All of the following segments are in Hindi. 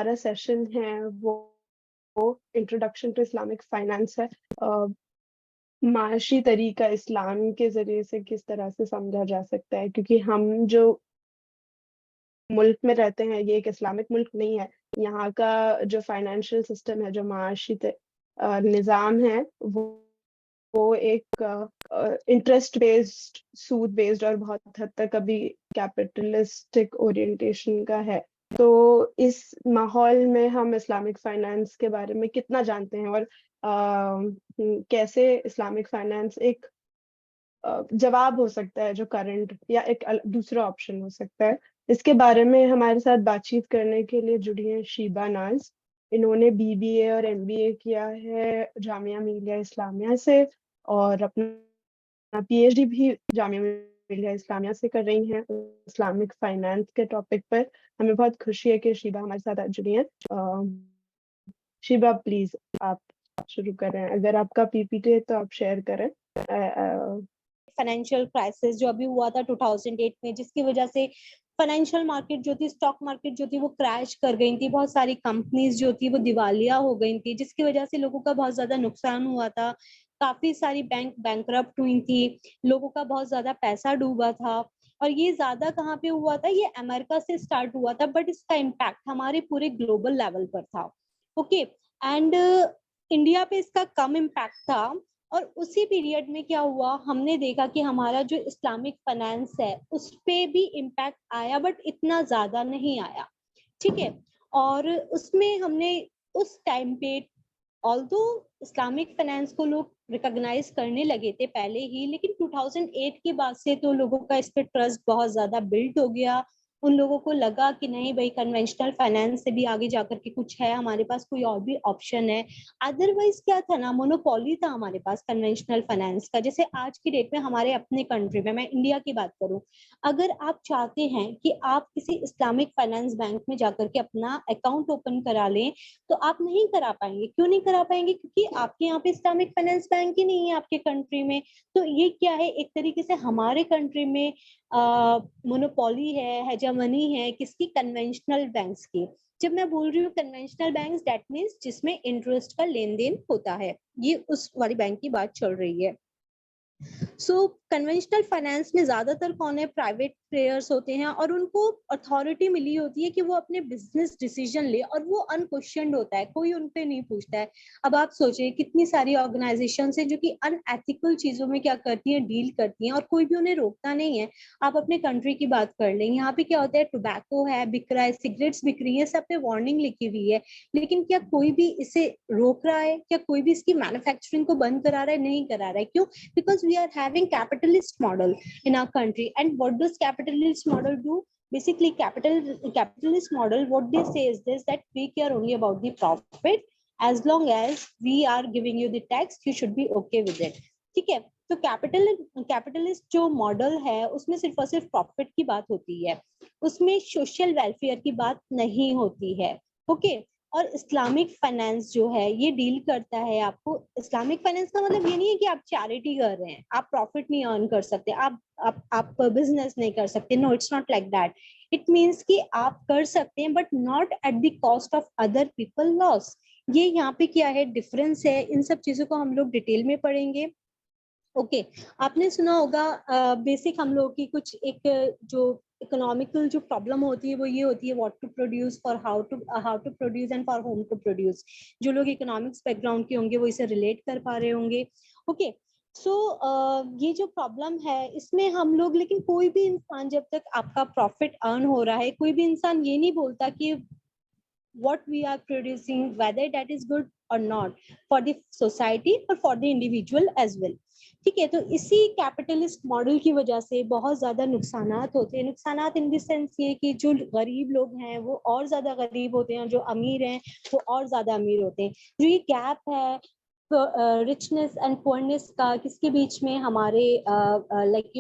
हमारा सेशन है वो इंट्रोडक्शन टू इस्लामिक फाइनेंस है। माशी तरीका इस्लाम के जरिए से किस तरह से समझा जा सकता है, क्योंकि हम जो मुल्क में रहते हैं ये एक इस्लामिक मुल्क नहीं है। यहाँ का जो फाइनेंशियल सिस्टम है, जो माशी निज़ाम है, वो एक इंटरेस्ट बेस्ड, सूद बेस्ड और बहुत हद तक अभी कैपिटलिस्टिक ओरिएंटेशन का है। तो इस माहौल में हम इस्लामिक फाइनेंस के बारे में कितना जानते हैं, और कैसे इस्लामिक फाइनेंस एक जवाब हो सकता है जो करंट या एक दूसरा ऑप्शन हो सकता है। इसके बारे में हमारे साथ बातचीत करने के लिए जुड़ी हैं शीबा नाज। इन्होंने बीबीए और एमबीए किया है जामिया मिलिया इस्लामिया से, और अपना पीएचडी भी जामिया मिलिया इस्लामिया से कर रही हैं इस्लामिक फाइनेंस के टॉपिक पर। हमें बहुत खुशी है कि शीबा हमारे साथ आज जुड़ी हैं। शीबा प्लीज आप शुरू करें, अगर आपका पीपीटी है तो आप शेयर करें। फाइनेंशियल क्राइसिस जो अभी हुआ था 2008 में, जिसकी वजह से फाइनेंशियल मार्केट जो थी, स्टॉक मार्केट जो थी, वो क्रैश कर गई थी। बहुत सारी कंपनीज जो थी वो दिवालिया हो गई थी, जिसकी वजह से लोगों का बहुत ज्यादा नुकसान हुआ था। काफी सारी बैंक बैंकरप्ट हुई थी, लोगों का बहुत ज्यादा पैसा डूबा था। और ये ज्यादा कहाँ पे हुआ था? ये अमेरिका से स्टार्ट हुआ था, बट इसका इम्पैक्ट हमारे पूरे ग्लोबल लेवल पर था। ओके, एंड इंडिया पे इसका कम इम्पैक्ट था। और उसी पीरियड में क्या हुआ, हमने देखा कि हमारा जो इस्लामिक फाइनेंस है उस पे भी इम्पैक्ट आया, बट इतना ज्यादा नहीं आया। ठीक है, और उसमें हमने उस टाइम पे, ऑल्दो इस्लामिक फाइनेंस को लोग रिकॉग्नाइज करने लगे थे पहले ही, लेकिन 2008 के बाद से तो लोगों का इस पे ट्रस्ट बहुत ज्यादा बिल्ड हो गया। उन लोगों को लगा कि नहीं भाई, कन्वेंशनल फाइनेंस से भी आगे जाकर के कुछ है, हमारे पास कोई और भी ऑप्शन है। अदरवाइज क्या था ना, मोनोपोली था हमारे पास कन्वेंशनल फाइनेंस का। जैसे आज की डेट में हमारे अपने कंट्री में, मैं इंडिया की बात करूं, अगर आप चाहते हैं कि आप किसी इस्लामिक फाइनेंस बैंक में जाकर के अपना अकाउंट ओपन करा लें, तो आप नहीं करा पाएंगे। क्यों नहीं करा पाएंगे? क्योंकि आपके यहाँ पे इस्लामिक फाइनेंस बैंक ही नहीं है आपके कंट्री में। तो ये क्या है, एक तरीके से हमारे कंट्री में मोनोपोली है, हेजेमनी है किसकी? कन्वेंशनल बैंक्स की। जब मैं बोल रही हूँ कन्वेंशनल बैंक्स, दैट मीन्स जिसमें इंटरेस्ट का लेन देन होता है, ये उस वाली बैंक की बात चल रही है। सो कन्वेंशनल फाइनेंस में ज्यादातर कौन है? प्राइवेट प्लेयर्स होते हैं, और उनको अथॉरिटी मिली होती है कि वो अपने बिजनेस डिसीजन ले, और वो अनक्वेश्चनड होता है, कोई उन पे नहीं पूछता है। अब आप सोचिए, कितनी सारी ऑर्गेनाइजेशन है जो कि अनएथिकल चीजों में क्या करती हैं, डील करती हैं, और कोई भी उन्हें रोकता नहीं है। आप अपने कंट्री की बात कर लें, यहाँ पे क्या होता है, टोबैको है बिक रहा है, सिगरेट्स बिक रही है, सब पे वार्निंग लिखी हुई है, लेकिन क्या कोई भी इसे रोक रहा है? क्या कोई भी इसकी मैन्युफैक्चरिंग को बंद करा रहा है? नहीं करा रहा है। क्यों? Because we are having capitalist model in our country. And what does capitalist model do? Basically, capitalist model, what they say is this, that we care only about the profit. As long as we are giving you the tax, you should be okay with it. ठीक है, तो कैपिटलिस्ट जो मॉडल है उसमें सिर्फ और सिर्फ प्रॉफिट की बात होती है, उसमें सोशल वेलफेयर की बात नहीं होती है। ओके, और इस्लामिक फाइनेंस जो है ये डील करता है आपको। इस्लामिक फाइनेंस का मतलब ये नहीं है कि आप चैरिटी कर रहे हैं, आप प्रॉफिट नहीं अर्न कर सकते, आप बिजनेस नहीं कर सकते। No, it's not like that. It means कि आप कर सकते हैं, but not at the cost of other people loss. ये यहाँ पे क्या है, डिफरेंस है। इन सब चीजों को हम लोग डिटेल में पढ़ेंगे। ओके, आपने सुना होगा बेसिक हम लोग की कुछ एक जो इकोनॉमिकल जो प्रॉब्लम होती है वो ये होती है, what to produce, for how to produce and for whom to produce. जो लोग इकोनॉमिक्स बैकग्राउंड के होंगे वो इसे रिलेट कर पा रहे होंगे। ओके, सो ये जो प्रॉब्लम है इसमें हम लोग, लेकिन कोई भी इंसान, जब तक आपका प्रॉफिट अर्न हो रहा है, कोई भी इंसान ये नहीं बोलता कि what we are producing, whether that is good or not for the society or for the individual as well। ठीक है, तो इसी कैपिटलिस्ट मॉडल की वजह से बहुत ज्यादा नुकसानात होते हैं। नुकसानात इन द सेंस ये कि जो गरीब लोग हैं वो और ज्यादा गरीब होते हैं, जो अमीर हैं वो और ज्यादा अमीर होते हैं। जो ये गैप है रिचनेस एंड पुअरनेस का, किसके बीच में? हमारे लाइक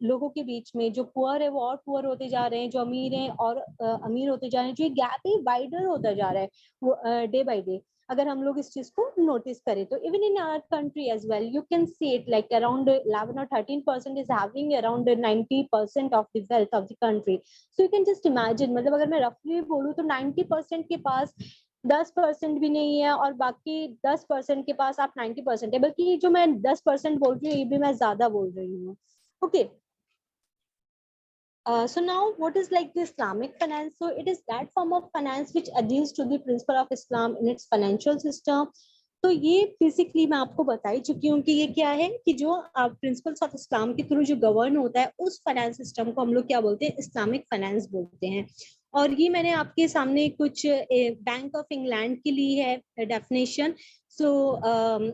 लोगों के बीच में। जो पुअर है वो और पुअर होते जा रहे हैं, जो अमीर हैं और अमीर होते जा रहे हैं। जो ये गैप है वाइडर होता जा रहा है वो डे बाय डे। अगर हम लोग इस चीज को नोटिस करें तो even in our country as well you can see it like around 11 or 13% is having around 90% of the wealth of the country. So you can just imagine, मतलब अगर मैं रफली बोलूँ तो 90% के पास 10% भी नहीं है और बाकी 10% के पास आप 90% है, बल्कि जो मैं 10% बोल रही हूँ ये भी मैं ज्यादा बोल रही हूँ. Okay. So now what is like the Islamic finance? So it is that form of finance which adheres to the principle of Islam in its financial system. तो ये बेसिकली मैं आपको बता ही चुकी हूँ कि ये क्या है कि जो प्रिंसिपल्स ऑफ इस्लाम के थ्रू जो गवर्न होता है उस फाइनेंस सिस्टम को हम लोग क्या बोलते हैं, इस्लामिक फाइनेंस बोलते हैं. और ये मैंने आपके सामने कुछ बैंक ऑफ इंग्लैंड की ली है definition. So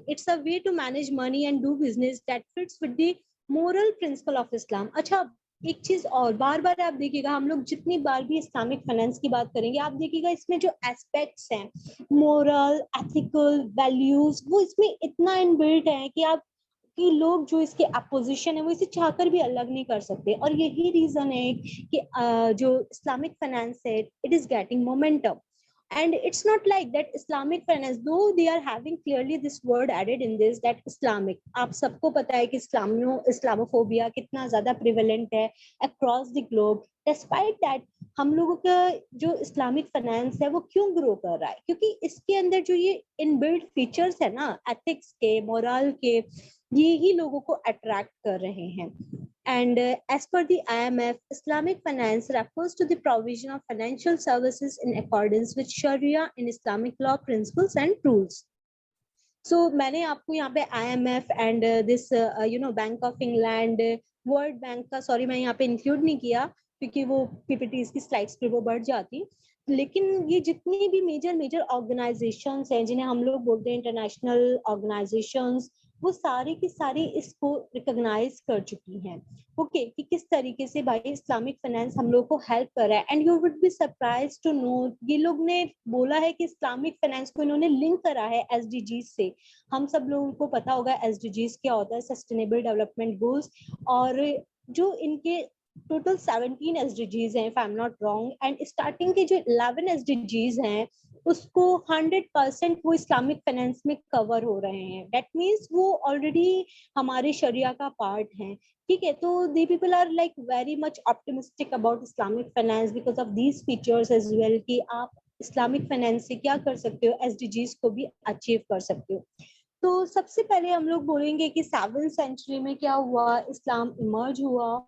it's a way to manage money and do business that fits with the moral principle of Islam. अच्छा, एक चीज और, बार बार आप देखिएगा हम लोग जितनी बार भी इस्लामिक फाइनेंस की बात करेंगे आप देखिएगा इसमें जो एस्पेक्ट्स हैं, मोरल, एथिकल, वैल्यूज, वो इसमें इतना इनबिल्ट है कि आप कि लोग जो इसके अपोजिशन है वो इसे चाहकर भी अलग नहीं कर सकते. और यही रीजन है कि जो इस्लामिक फाइनेंस है it is getting momentum. And it's not like that Islamic finance, though they are having clearly this word added in this that Islamic. आप सबको पता है कि इस्लामोफोबिया कितना ज्यादा प्रिवेलेंट है across the globe. Despite that हम लोगों का जो इस्लामिक फाइनेंस है वो क्यों ग्रो कर रहा है, क्योंकि इसके अंदर जो ये इनबिल्ट फीचर्स है ना एथिक्स के, मोरल के, ये ही लोगों को अट्रैक्ट कर रहे हैं. And as per the IMF, Islamic finance refers to the provision of financial services in accordance with Sharia and Islamic law principles and rules. So मैंने आपको यहाँ पे IMF and this Bank of England, World Bank का सॉरी मैं यहाँ पे इंक्लूड नहीं किया क्योंकि वो PPTs की स्लाइड्स पे वो बढ़ जाती. लेकिन ये जितनी भी मेजर ऑर्गेनाइजेशंस हैं जिन्हें हम लोग बोलते हैं इंटरनेशनल ऑर्गेनाइजेशंस, वो सारी की सारी इसको रिकॉग्नाइज कर चुकी हैं. ओके, कि किस तरीके से भाई इस्लामिक फाइनेंस हम लोग को हेल्प कर रहा है. And you would be surprise to know ये लोग ने बोला है कि इस्लामिक फाइनेंस को इन्होंने लिंक करा है एसडीजीज से. हम सब लोगों को पता होगा एसडीजीज क्या होता है, सस्टेनेबल डेवलपमेंट गोल्स. और जो इनके टोटल 17 एसडीजीज हैं if I am not wrong, and starting के जो 11 एसडीजीज हैं उसको 100% वो इस्लामिक फाइनेंस में कवर हो रहे हैं. दैट मीन्स वो ऑलरेडी हमारे शरिया का पार्ट है. ठीक है, तो the people are like very much optimistic about Islamic finance because of these features as well कि आप इस्लामिक फाइनेंस से क्या कर सकते हो, एसडीजीज को भी अचीव कर सकते हो. तो सबसे पहले हम लोग बोलेंगे कि 7वीं सेंचुरी में क्या हुआ, इस्लाम इमर्ज हुआ.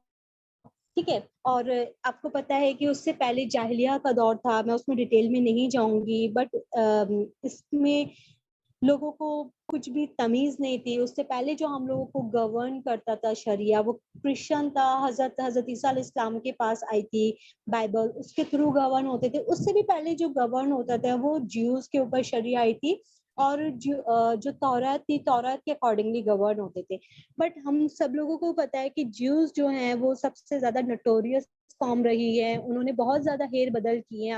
ठीक है, और आपको पता है कि उससे पहले जाहिलिया का दौर था, मैं उसमें डिटेल में नहीं जाऊंगी, बट इसमें लोगों को कुछ भी तमीज नहीं थी. उससे पहले जो हम लोगों को गवर्न करता था शरिया वो क्रिश्चियन था. हजरत ईसा अलैहिस्सलाम के पास आई थी बाइबल, उसके थ्रू गवर्न होते थे. उससे भी पहले जो गवर्न होता था वो ज्यूज के ऊपर शरिया आई थी और जो तौरात थी तौरात के अकॉर्डिंगली गवर्न होते थे. बट हम सब लोगों को पता है कि ज्यूज जो हैं वो सबसे ज्यादा नोटोरियस कौम रही है. उन्होंने बहुत ज्यादा हेर बदल किए हैं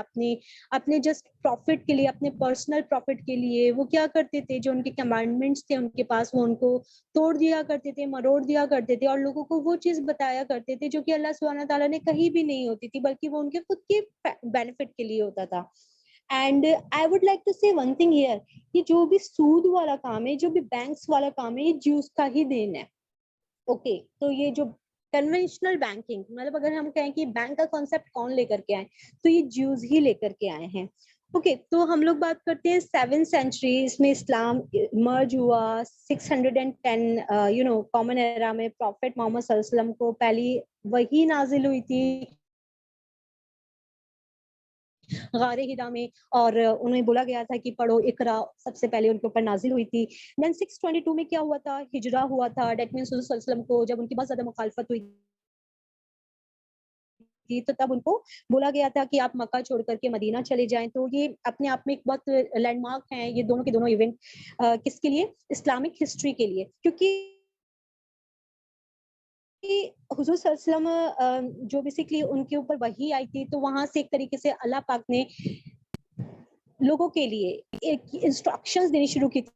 अपने जस्ट प्रॉफिट के लिए, अपने पर्सनल प्रॉफिट के लिए. वो क्या करते थे, जो उनके कमांडमेंट्स थे उनके पास वो उनको तोड़ दिया करते थे, मरोड़ दिया करते थे और लोगों को वो चीज बताया करते थे जो कि अल्लाह सुब्हानहू तआला ने कहीं भी नहीं होती थी, बल्कि वो उनके खुद के बेनिफिट के लिए होता था. And I would like to say one thing here, कि जो भी सूद वाला काम है, जो भी बैंक्स वाला काम है, ये ज्यूस का ही देन है. ओके, तो ये जो कन्वेंशनल बैंकिंग, मतलब अगर हम कहें कि बैंक का कॉन्सेप्ट कौन लेकर के आए, तो ये ज्यूज ही लेकर के आए हैं. ओके, तो हम लोग बात करते हैं 7वीं सेंचुरी, इसमें इस्लाम इमर्ज हुआ. 610 कॉमन एरा में प्रॉफिट मोहम्मद सल्लल्लाहु अलैहि वसल्लम को पहली वही नाजिल हुई थी गारे हिरा में, और उन्हें बोला गया था कि पढ़ो इकरा, सबसे पहले उनके ऊपर नाजिल हुई थी. देन 622 में क्या हुआ था, हिजरा हुआ था. डेट मींस वसल्लम को जब उनकी बहुत ज्यादा मुखालफत हुई थी तो तब उनको बोला गया था कि आप मक्का छोड़ करके मदीना चले जाएं. तो ये अपने आप में एक बहुत लैंडमार्क है ये दोनों के दोनों इवेंट. किसके लिए, इस्लामिक हिस्ट्री के लिए, क्योंकि हुजूर सल्लल्लाहु जो बेसिकली उनके ऊपर वही आई थी, तो वहां से एक तरीके से अल्लाह पाक ने लोगों के लिए एक इंस्ट्रक्शंस देनी शुरू की थी.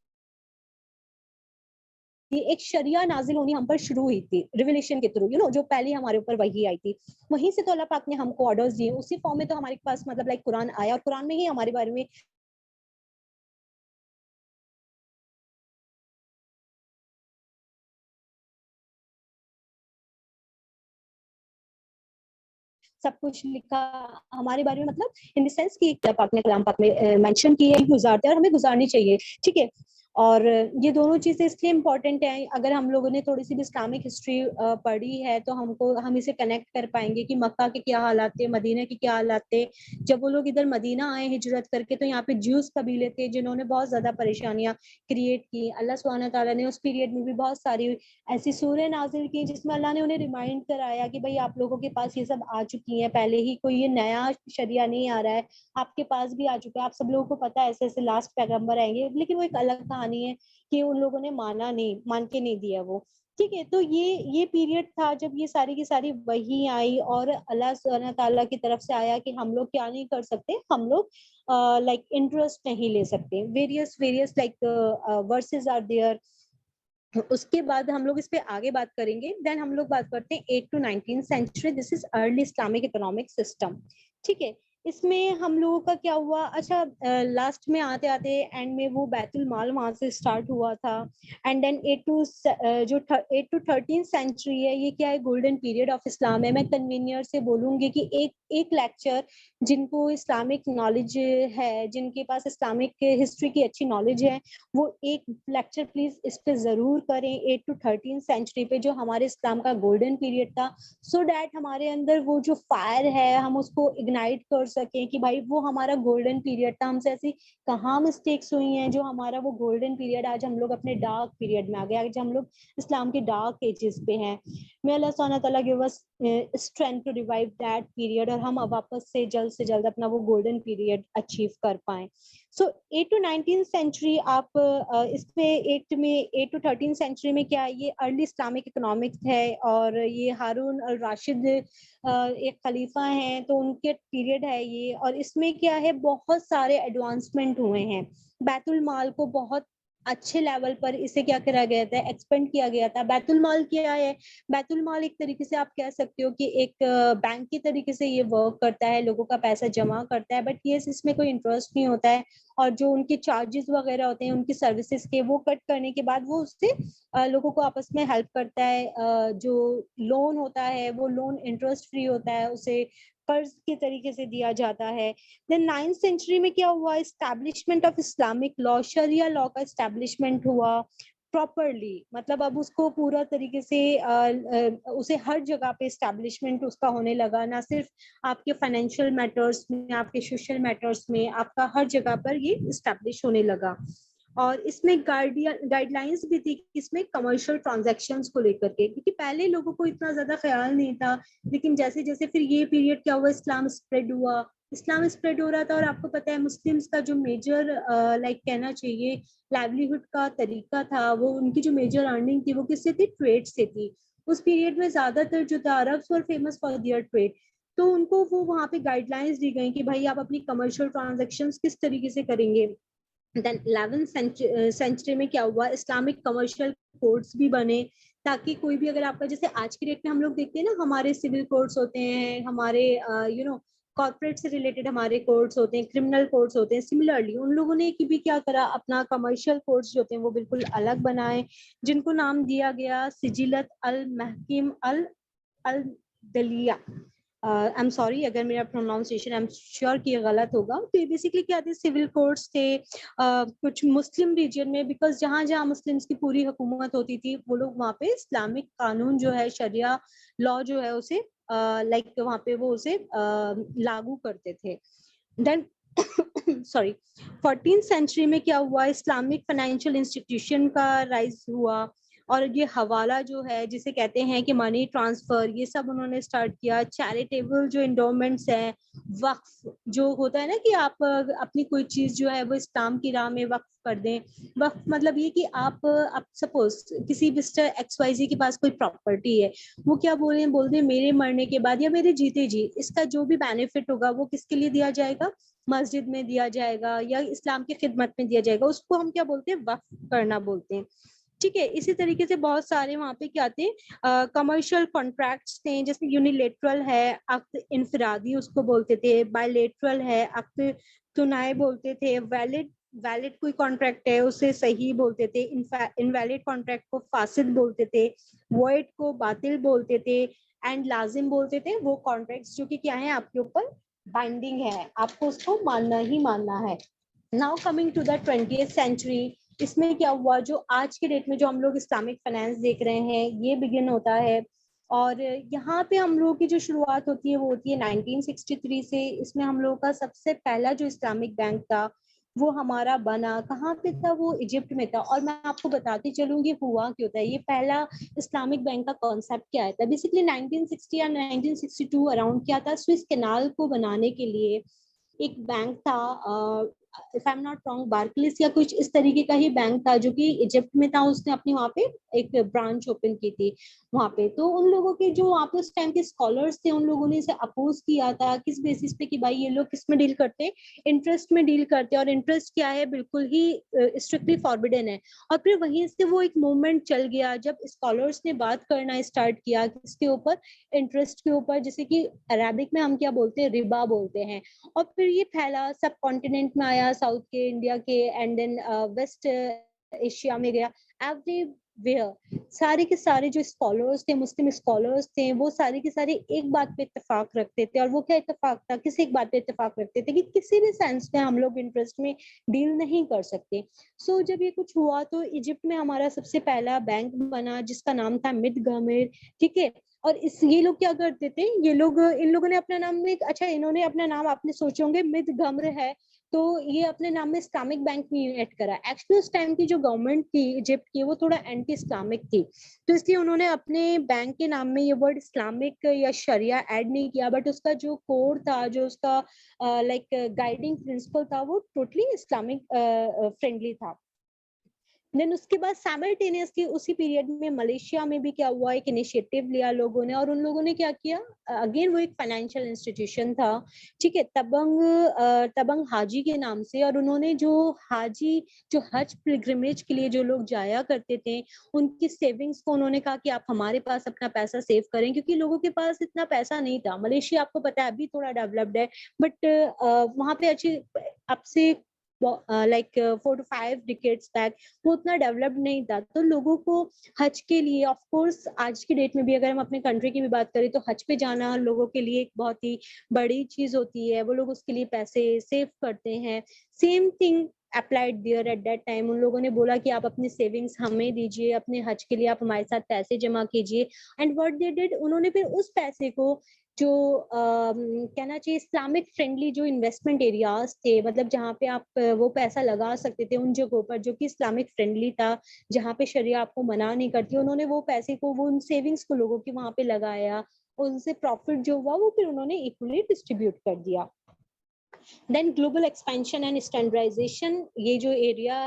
एक शरिया नाजिल होनी हम पर शुरू हुई थी रिविलेशन के थ्रू, जो पहले हमारे ऊपर वही आई थी. वहीं से तो अल्लाह पाक ने हमको ऑर्डर्स दिए, उसी फॉर्म में तो हमारे पास मतलब लाइक कुरान आया, और कुरान में ही हमारे बारे में सब कुछ लिखा हमारे बारे में, मतलब इन द सेंस कि पाक ने कलाम पाक में मेंशन की है, गुजारते हैं और हमें गुजारनी चाहिए, ठीक है। और ये दोनों चीजें इसलिए इम्पोर्टेंट है, अगर हम लोगों ने थोड़ी सी भी इस्लामिक हिस्ट्री पढ़ी है तो हम इसे कनेक्ट कर पाएंगे कि मक्का के क्या हालात थे, मदीना के क्या हालात थे। जब वो लोग इधर मदीना आए हिजरत करके, तो यहाँ पे ज्यूस कबीले थे जिन्होंने बहुत ज्यादा परेशानियां क्रिएट की। अल्लाह सुब्हानहू तआला ने उस पीरियड में भी बहुत सारी ऐसी सूरह नाजिल की जिसमें अल्लाह ने उन्हें रिमाइंड कराया कि भाई आप लोगों के पास ये सब आ चुकी है पहले ही, कोई ये नया शरिया नहीं आ रहा है, आपके पास भी आ चुका है, आप सब लोगों को पता है ऐसे ऐसे लास्ट पैगंबर आएंगे। लेकिन वो एक अलग कहानी है कि उन लोगों ने मान के नहीं दिया वो, ठीक है। तो ये पीरियड था जब ये सारी की सारी वही आई और अल्लाह सुब्हानहू तआला की तरफ से आया कि हम लोग क्या नहीं कर सकते, हम लोग लाइक इंटरेस्ट नहीं ले सकते, various various like verses are there. उसके बाद हम लोग इस पे आगे बात करेंगे। देन हम लोग बात करते हैं 8 to 19 century, this is early Islamic economic system, ठीक है। इसमें हम लोगों का क्या हुआ, अच्छा लास्ट में आते आते एंड में वो बैतुल माल वहां से स्टार्ट हुआ था। एंड देन 8 to 13 सेंचुरी है, ये क्या है, गोल्डन पीरियड ऑफ इस्लाम है। मैं कन्वीनियर से बोलूंगी कि एक लेक्चर जिनको इस्लामिक नॉलेज है, जिनके पास इस्लामिक हिस्ट्री की अच्छी नॉलेज है, वो एक लेक्चर प्लीज इस पे जरूर करें 8 to 13 सेंचुरी पे, जो हमारे इस्लाम का गोल्डन पीरियड था, सो डैट हमारे अंदर वो जो फायर है हम उसको इग्नाइट कर सकें कि भाई वो हमारा गोल्डन पीरियड था, हमसे ऐसी कहाँ मिस्टेक्स हुई हैं जो हमारा वो गोल्डन पीरियड, आज हम लोग अपने डार्क पीरियड में आ गए, आज हम लोग इस्लाम के डार्क एजेस पे हैं। मे अल्लाह सुब्हानहू तआला give us strength to revive that period, और हम अब वापस से जल्द अपना वो गोल्डन पीरियड अचीव कर पाए। सो 8 to 19 सेंचुरी, आप इसमें 8 to 13 सेंचुरी में क्या है, ये अर्ली इस्लामिक इकोनॉमिक्स है, और ये हारून अल राशिद एक खलीफा हैं, तो उनके पीरियड है ये। और इसमें क्या है, बहुत सारे एडवांसमेंट हुए हैं, बैतुल माल को बहुत अच्छे लेवल पर इसे क्या करा गया था, एक्सपेंड किया गया था। बैतुल माल क्या है, बैतुल माल एक तरीके से आप कह सकते हो कि एक बैंक की तरीके से ये वर्क करता है, लोगों का पैसा जमा करता है, बट ये इसमें कोई इंटरेस्ट नहीं होता है, और जो उनके चार्जेस वगैरह होते हैं उनकी सर्विसेज के, वो कट करने के बाद वो उससे लोगों को आपस में हेल्प करता है। जो लोन होता है वो लोन इंटरेस्ट फ्री होता है, उसे कर्ज के तरीके से दिया जाता है। देन 9th सेंचुरी में क्या हुआ, एस्टैब्लिशमेंट ऑफ इस्लामिक लॉ, शरिया लॉ का एस्टैब्लिशमेंट हुआ प्रॉपरली, मतलब अब उसको पूरा तरीके से उसे हर जगह पे एस्टैब्लिशमेंट उसका होने लगा, ना सिर्फ आपके फाइनेंशियल मैटर्स में, आपके सोशल मैटर्स में, आपका हर जगह पर ये एस्टैब्लिश होने लगा। और इसमें गाइडलाइंस भी थी इसमें कमर्शियल ट्रांजैक्शंस को लेकर के, क्योंकि पहले लोगों को इतना ज्यादा ख्याल नहीं था, लेकिन जैसे जैसे फिर ये पीरियड क्या हुआ, इस्लाम स्प्रेड हो रहा था। और आपको पता है मुस्लिम्स का जो मेजर लाइक कहना चाहिए लाइवलीहुड का तरीका था, वो उनकी जो मेजर अर्निंग थी वो किससे थी, ट्रेड से थी। उस पीरियड में ज्यादातर जो था, Arabs were famous for their trade, तो उनको वो वहां पे गाइडलाइंस दी गई कि भाई आप अपनी कमर्शियल ट्रांजैक्शंस किस तरीके से करेंगे। देन 11th सेंचुरी में क्या हुआ, इस्लामिक कमर्शियल कोड्स भी बने, ताकि कोई भी अगर आपका, जैसे आज की डेट में हम लोग देखते हैं ना, हमारे सिविल कोड्स होते हैं, हमारे कॉर्पोरेट से रिलेटेड हमारे कोड्स होते हैं, क्रिमिनल कोड्स होते हैं, सिमिलरली उन लोगों ने भी क्या करा, अपना कमर्शियल कोड्स जो होते हैं वो बिल्कुल अलग बनाए, जिनको नाम दिया गया सिजिलत अल महकिम अल अल दलिया। आई एम सॉरी अगर मेरा प्रोनाउंसिएशन, आई एम श्योर कि ये गलत होगा। तो ये बेसिकली क्या थे, सिविल कोड्स थे कुछ मुस्लिम रीजन में, बिकॉज जहां जहां मुस्लिम्स की पूरी हुकूमत होती थी, वो लोग वहां पे इस्लामिक कानून जो है, शरिया लॉ जो है, उसे लाइक वहां पे वो उसे लागू करते थे। देन सॉरी 14th सेंचुरी में क्या हुआ, इस्लामिक फाइनेंशियल इंस्टीट्यूशन का राइज हुआ, और ये हवाला जो है जिसे कहते हैं कि मनी ट्रांसफर, ये सब उन्होंने स्टार्ट किया। चैरिटेबल जो इंडोमेंट्स है, वक्फ जो होता है ना कि आप अपनी कोई चीज जो है वो इस्लाम की राह में वक्फ कर दें। वक्फ मतलब ये कि आप सपोज किसी मिस्टर XYZ के पास कोई प्रॉपर्टी है, वो क्या बोलते हैं मेरे मरने के बाद या मेरे जीते जी इसका जो भी बेनिफिट होगा वो किसके लिए दिया जाएगा, मस्जिद में दिया जाएगा या इस्लाम की खिदमत में दिया जाएगा, उसको हम क्या बोलते हैं, वक्फ करना बोलते हैं। ठीक है, इसी तरीके से बहुत सारे वहां पे क्या थे, कमर्शियल कॉन्ट्रैक्ट्स थे, जैसे यूनिलेटरल है अक्द इनफरादी उसको बोलते थे, बायलेटरल है अक्द तुनाए बोलते थे, वैलिड वैलिड कोई कॉन्ट्रैक्ट है उसे सही बोलते थे, इनवैलिड कॉन्ट्रैक्ट को फासिद बोलते थे, वॉइड को बातिल बोलते थे, एंड लाजिम बोलते थे, वो कॉन्ट्रैक्ट्स जो कि क्या है आपके ऊपर बाइंडिंग है, आपको उसको मानना ही मानना है। Now coming to the 20th century, इसमें क्या हुआ, जो आज के डेट में जो हम लोग इस्लामिक फाइनेंस देख रहे हैं ये बिगिन होता है। और यहाँ पे हम लोगों की जो शुरुआत होती है वो होती है 1963 से। इसमें हम लोगों का सबसे पहला जो इस्लामिक बैंक था वो हमारा बना कहाँ पे था, वो इजिप्ट में था। और मैं आपको बताती चलूंगी हुआ क्यों था ये पहला इस्लामिक बैंक का कॉन्सेप्ट क्या आया था। बेसिकली 1960 या 1962 अराउंड क्या था, स्विस कैनाल को बनाने के लिए एक बैंक था, if I am not wrong Barclays या कुछ इस तरीके का ही बैंक था, जो कि इजिप्ट में था। उसने अपनी वहाँ पे एक ब्रांच ओपन की थी वहाँ पे। तो उन लोगों के जो वहाँ पे उस टाइम के स्कॉलर्स थे, उन लोगों ने इसे अपोज किया था। किस बेसिस पे कि भाई ये लोग किस में डील करते हैं, इंटरेस्ट में डील करते हैं, और इंटरेस्ट क्या है बिल्कुल ही स्ट्रिक्टली फॉरबिडन है। और फिर वहीं से वो एक मूवमेंट चल गया जब स्कॉलर्स ने बात करना स्टार्ट किया किसके ऊपर, इंटरेस्ट के ऊपर, जैसे कि अरेबिक में हम क्या बोलते हैं, रिबा बोलते हैं। और फिर ये फैला, सब कॉन्टिनेंट में आया, साउथ के, इंडिया के, एंड देन वेस्ट एशिया में गया, एवरीवेयर। सारे के सारे जो स्कॉलर्स थे, मुस्लिम स्कॉलर्स थे, वो सारे के सारे एक बात पे इत्तेफाक रखते थे। और वो क्या इत्तेफाक था, किसी एक बात पे इत्तेफाक रखते थे कि किसी भी सेंस में हम लोग इंटरेस्ट में डील नहीं कर सकते। सो जब ये कुछ हुआ तो इजिप्ट में हमारा सबसे पहला बैंक बना जिसका नाम था मिड गमेर, ठीक है। और इस ये लोग क्या करते थे, ये लोग, इन लोगों ने अपना नाम में, अच्छा इन्होंने अपना नाम, आपने सोचे होंगे मिड गम्र है तो ये अपने नाम में इस्लामिक बैंक नहीं ऐड करा। एक्चुअली उस टाइम की जो गवर्नमेंट थी इजिप्ट की वो थोड़ा एंटी इस्लामिक थी, तो इसलिए उन्होंने अपने बैंक के नाम में ये वर्ड इस्लामिक या शरिया ऐड नहीं किया। बट उसका जो कोर था, जो उसका लाइक गाइडिंग प्रिंसिपल था, वो टोटली इस्लामिक फ्रेंडली था। देन उसके बाद साइमल्टेनियसली उसी पीरियड में मलेशिया में भी क्या हुआ, एक इनिशिएटिव लिया लोगों ने, और उन लोगों ने क्या किया, अगेन वो एक फाइनेंशियल इंस्टीट्यूशन था, ठीक है, तबंग हाजी के नाम से। और उन्होंने जो हाजी, जो हज पिलग्रिमेज के लिए जो लोग जाया करते थे, उनकी सेविंग्स को उन्होंने कहा कि आप हमारे पास अपना पैसा सेव करें, क्योंकि लोगों के पास इतना पैसा नहीं था। मलेशिया आपको पता है अभी थोड़ा डेवलप्ड है, बट वहां पे अच्छी, अब से लाइक 4 to 5 decades बैक वो उतना डेवलप्ड नहीं था। तो लोगों को हज के लिए, ऑफ कोर्स आज की डेट में भी अगर हम अपने कंट्री की भी बात करें तो हज पे जाना लोगों के लिए एक बहुत ही बड़ी चीज होती है, वो लोग उसके लिए पैसे सेव करते हैं। Same thing applied there at that time. उन लोगों ने बोला कि आप अपनी सेविंग्स हमें दीजिए, अपने हज के लिए आप हमारे साथ पैसे जमा कीजिए। एंड व्हाट दे डिड, उन्होंने फिर उस पैसे को जो कहना चाहिए इस्लामिक फ्रेंडली जो इन्वेस्टमेंट एरियाज थे, मतलब जहाँ पे आप वो पैसा लगा सकते थे उन जगहों पर जो कि इस्लामिक फ्रेंडली था, जहाँ पे शरिया आपको मना नहीं करती, उन्होंने वो पैसे को, वो उन सेविंग्स को लोगों के वहां पे लगाया। उनसे प्रॉफिट जो हुआ वो फिर उन्होंने इक्वली डिस्ट्रीब्यूट कर दिया। Then global expansion and standardisation, ये जो एरिया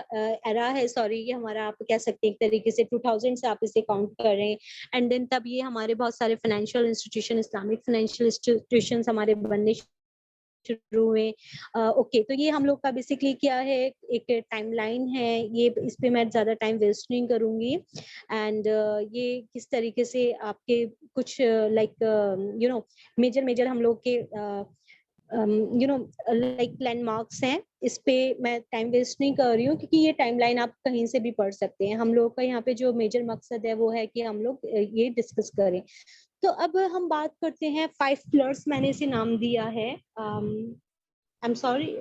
एरा है, सॉरी, ये हमारा आप कह सकते हैं एक तरीके से 2000 से आप इसे काउंट कर रहे हैं। एंड देन तब ये हमारे बहुत सारे financial institution, Islamic financial institution हमारे बनने शुरू हुए। ओके, तो ये हम लोग का बेसिकली क्या है, एक टाइमलाइन है ये, इस पे मैं ज्यादा टाइम वेस्ट नहीं करूंगी। एंड ये किस तरीके से आपके कुछ लाइक मेजर मेजर हम लोग के लाइक लैंडमार्क्स हैं, इस पे मैं टाइम वेस्ट नहीं कर रही हूँ, क्योंकि ये टाइमलाइन आप कहीं से भी पढ़ सकते हैं। हम लोग का यहाँ पे जो मेजर मकसद है वो है कि हम लोग ये डिस्कस करें। तो अब हम बात करते हैं 5 पिलर्स, मैंने इसे नाम दिया है, I am sorry,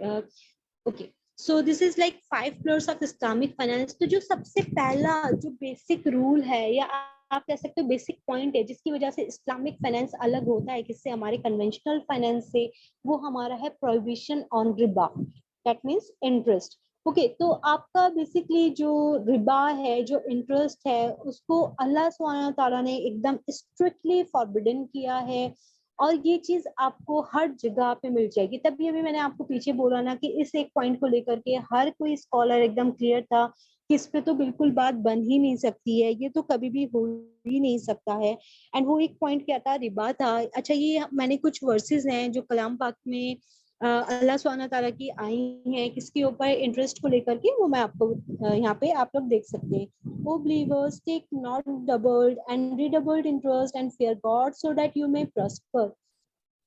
okay. So this is like 5 pillars of Islamic finance. तो जो सबसे पहला जो बेसिक रूल है, या आप कह सकते हो बेसिक पॉइंट है, जिसकी वजह से इस्लामिक फाइनेंस अलग होता है किससे, हमारे कन्वेंशनल फाइनेंस से, वो हमारा है prohibition on Riba, that means interest. Okay, तो आपका बेसिकली जो रिबा है, जो इंटरेस्ट है, उसको अल्लाह सुब्हानहू तआला ने एकदम स्ट्रिक्टली फॉरबिडन किया है। और ये चीज आपको हर जगह पे मिल जाएगी। तभी अभी मैंने आपको पीछे बोला ना कि इस एक पॉइंट को लेकर के हर कोई स्कॉलर एकदम क्लियर था कि इस पे तो बिल्कुल बात बन ही नहीं सकती है, ये तो कभी भी हो ही नहीं सकता है। एंड वो एक पॉइंट क्या था, रिबा था। अच्छा, ये मैंने कुछ वर्सेस हैं जो कलाम पाक में अल्लाह सुब्हानहू तआला की आई हैं किसके ऊपर, इंटरेस्ट को लेकर के, वो मैं आपको यहाँ पे आप लोग देख सकते हैं। ओ believers, take not doubled and redoubled interest and fear God so that you may prosper.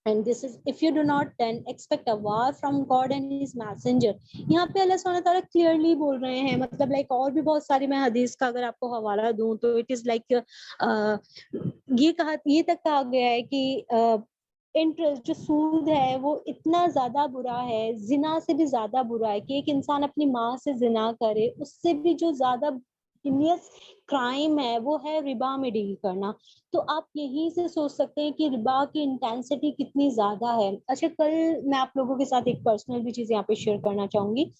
And this is, if you do not then expect a war from God and his messenger. यहाँ पे अल्लाह सुब्हानहू तआला क्लियरली बोल रहे हैं, मतलब लाइक और भी बहुत सारी मैं हदीस का अगर आपको हवाला दूं तो इट इज लाइक ये तक कहा गया है कि इंटरेस्ट जो सूद है वो इतना ज्यादा बुरा है, जिना से भी ज्यादा बुरा है, कि एक इंसान अपनी माँ से जिना करे, उससे भी जो ज्यादा हिनियस क्राइम है वो है रिबा में डील करना। तो आप यहीं से सोच सकते हैं कि रिबा की इंटेंसिटी कितनी ज्यादा है। अच्छा, कल मैं आप लोगों के साथ एक पर्सनल भी चीज यहाँ पे शेयर करना चाहूंगी।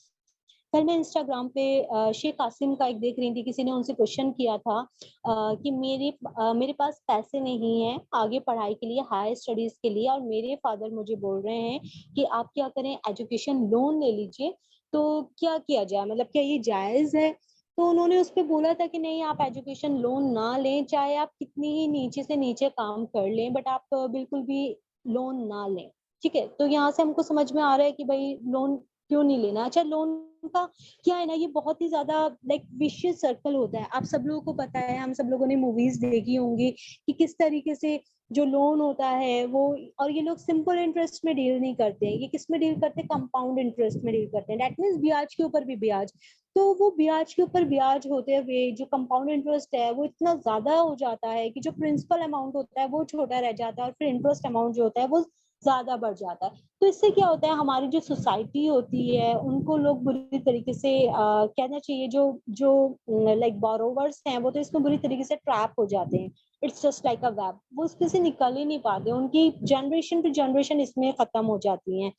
कल मैं इंस्टाग्राम पे शेख कासिम का एक देख रही थी, किसी ने उनसे क्वेश्चन किया था कि मेरे पास पैसे नहीं है आगे पढ़ाई के लिए, हायर स्टडीज के लिए, और मेरे फादर मुझे बोल रहे हैं कि आप क्या करें, एजुकेशन लोन ले लीजिए, तो क्या किया जाए, मतलब क्या ये जायज है? तो उन्होंने उस पर बोला था कि नहीं, आप एजुकेशन लोन ना लें, चाहे आप कितनी ही नीचे से नीचे काम कर लें, बट आप बिल्कुल भी लोन ना लें। ठीक है, तो यहाँ से हमको समझ में आ रहा है कि भाई लोन क्यों नहीं लेना। अच्छा, लोन का क्या है ना, ये बहुत ही ज्यादा लाइक विशियस सर्कल होता है। आप सब लोगों को पता है, हम सब लोगों ने मूवीज देखी होंगी कि किस तरीके से जो लोन होता है वो, और ये लोग सिंपल इंटरेस्ट में डील नहीं करते हैं, ये किस में डील करते हैं, कंपाउंड इंटरेस्ट में डील करते हैं। दैट मीन्स ब्याज के ऊपर भी ब्याज। तो वो ब्याज के ऊपर ब्याज होते हुए जो कंपाउंड इंटरेस्ट है वो इतना ज्यादा हो जाता है कि जो प्रिंसिपल अमाउंट होता है वो छोटा रह जाता है, और फिर इंटरेस्ट अमाउंट जो होता है वो ज्यादा बढ़ जाता है। तो इससे क्या होता है, हमारी जो सोसाइटी होती है उनको लोग बुरी तरीके से कहना चाहिए, जो जो लाइक बोरोवर्स हैं वो तो इसमें बुरी तरीके से ट्रैप हो जाते हैं। It's just like a web, वो इसमें से निकल ही नहीं पाते, उनकी जनरेशन टू जनरेशन इसमें खत्म हो जाती है।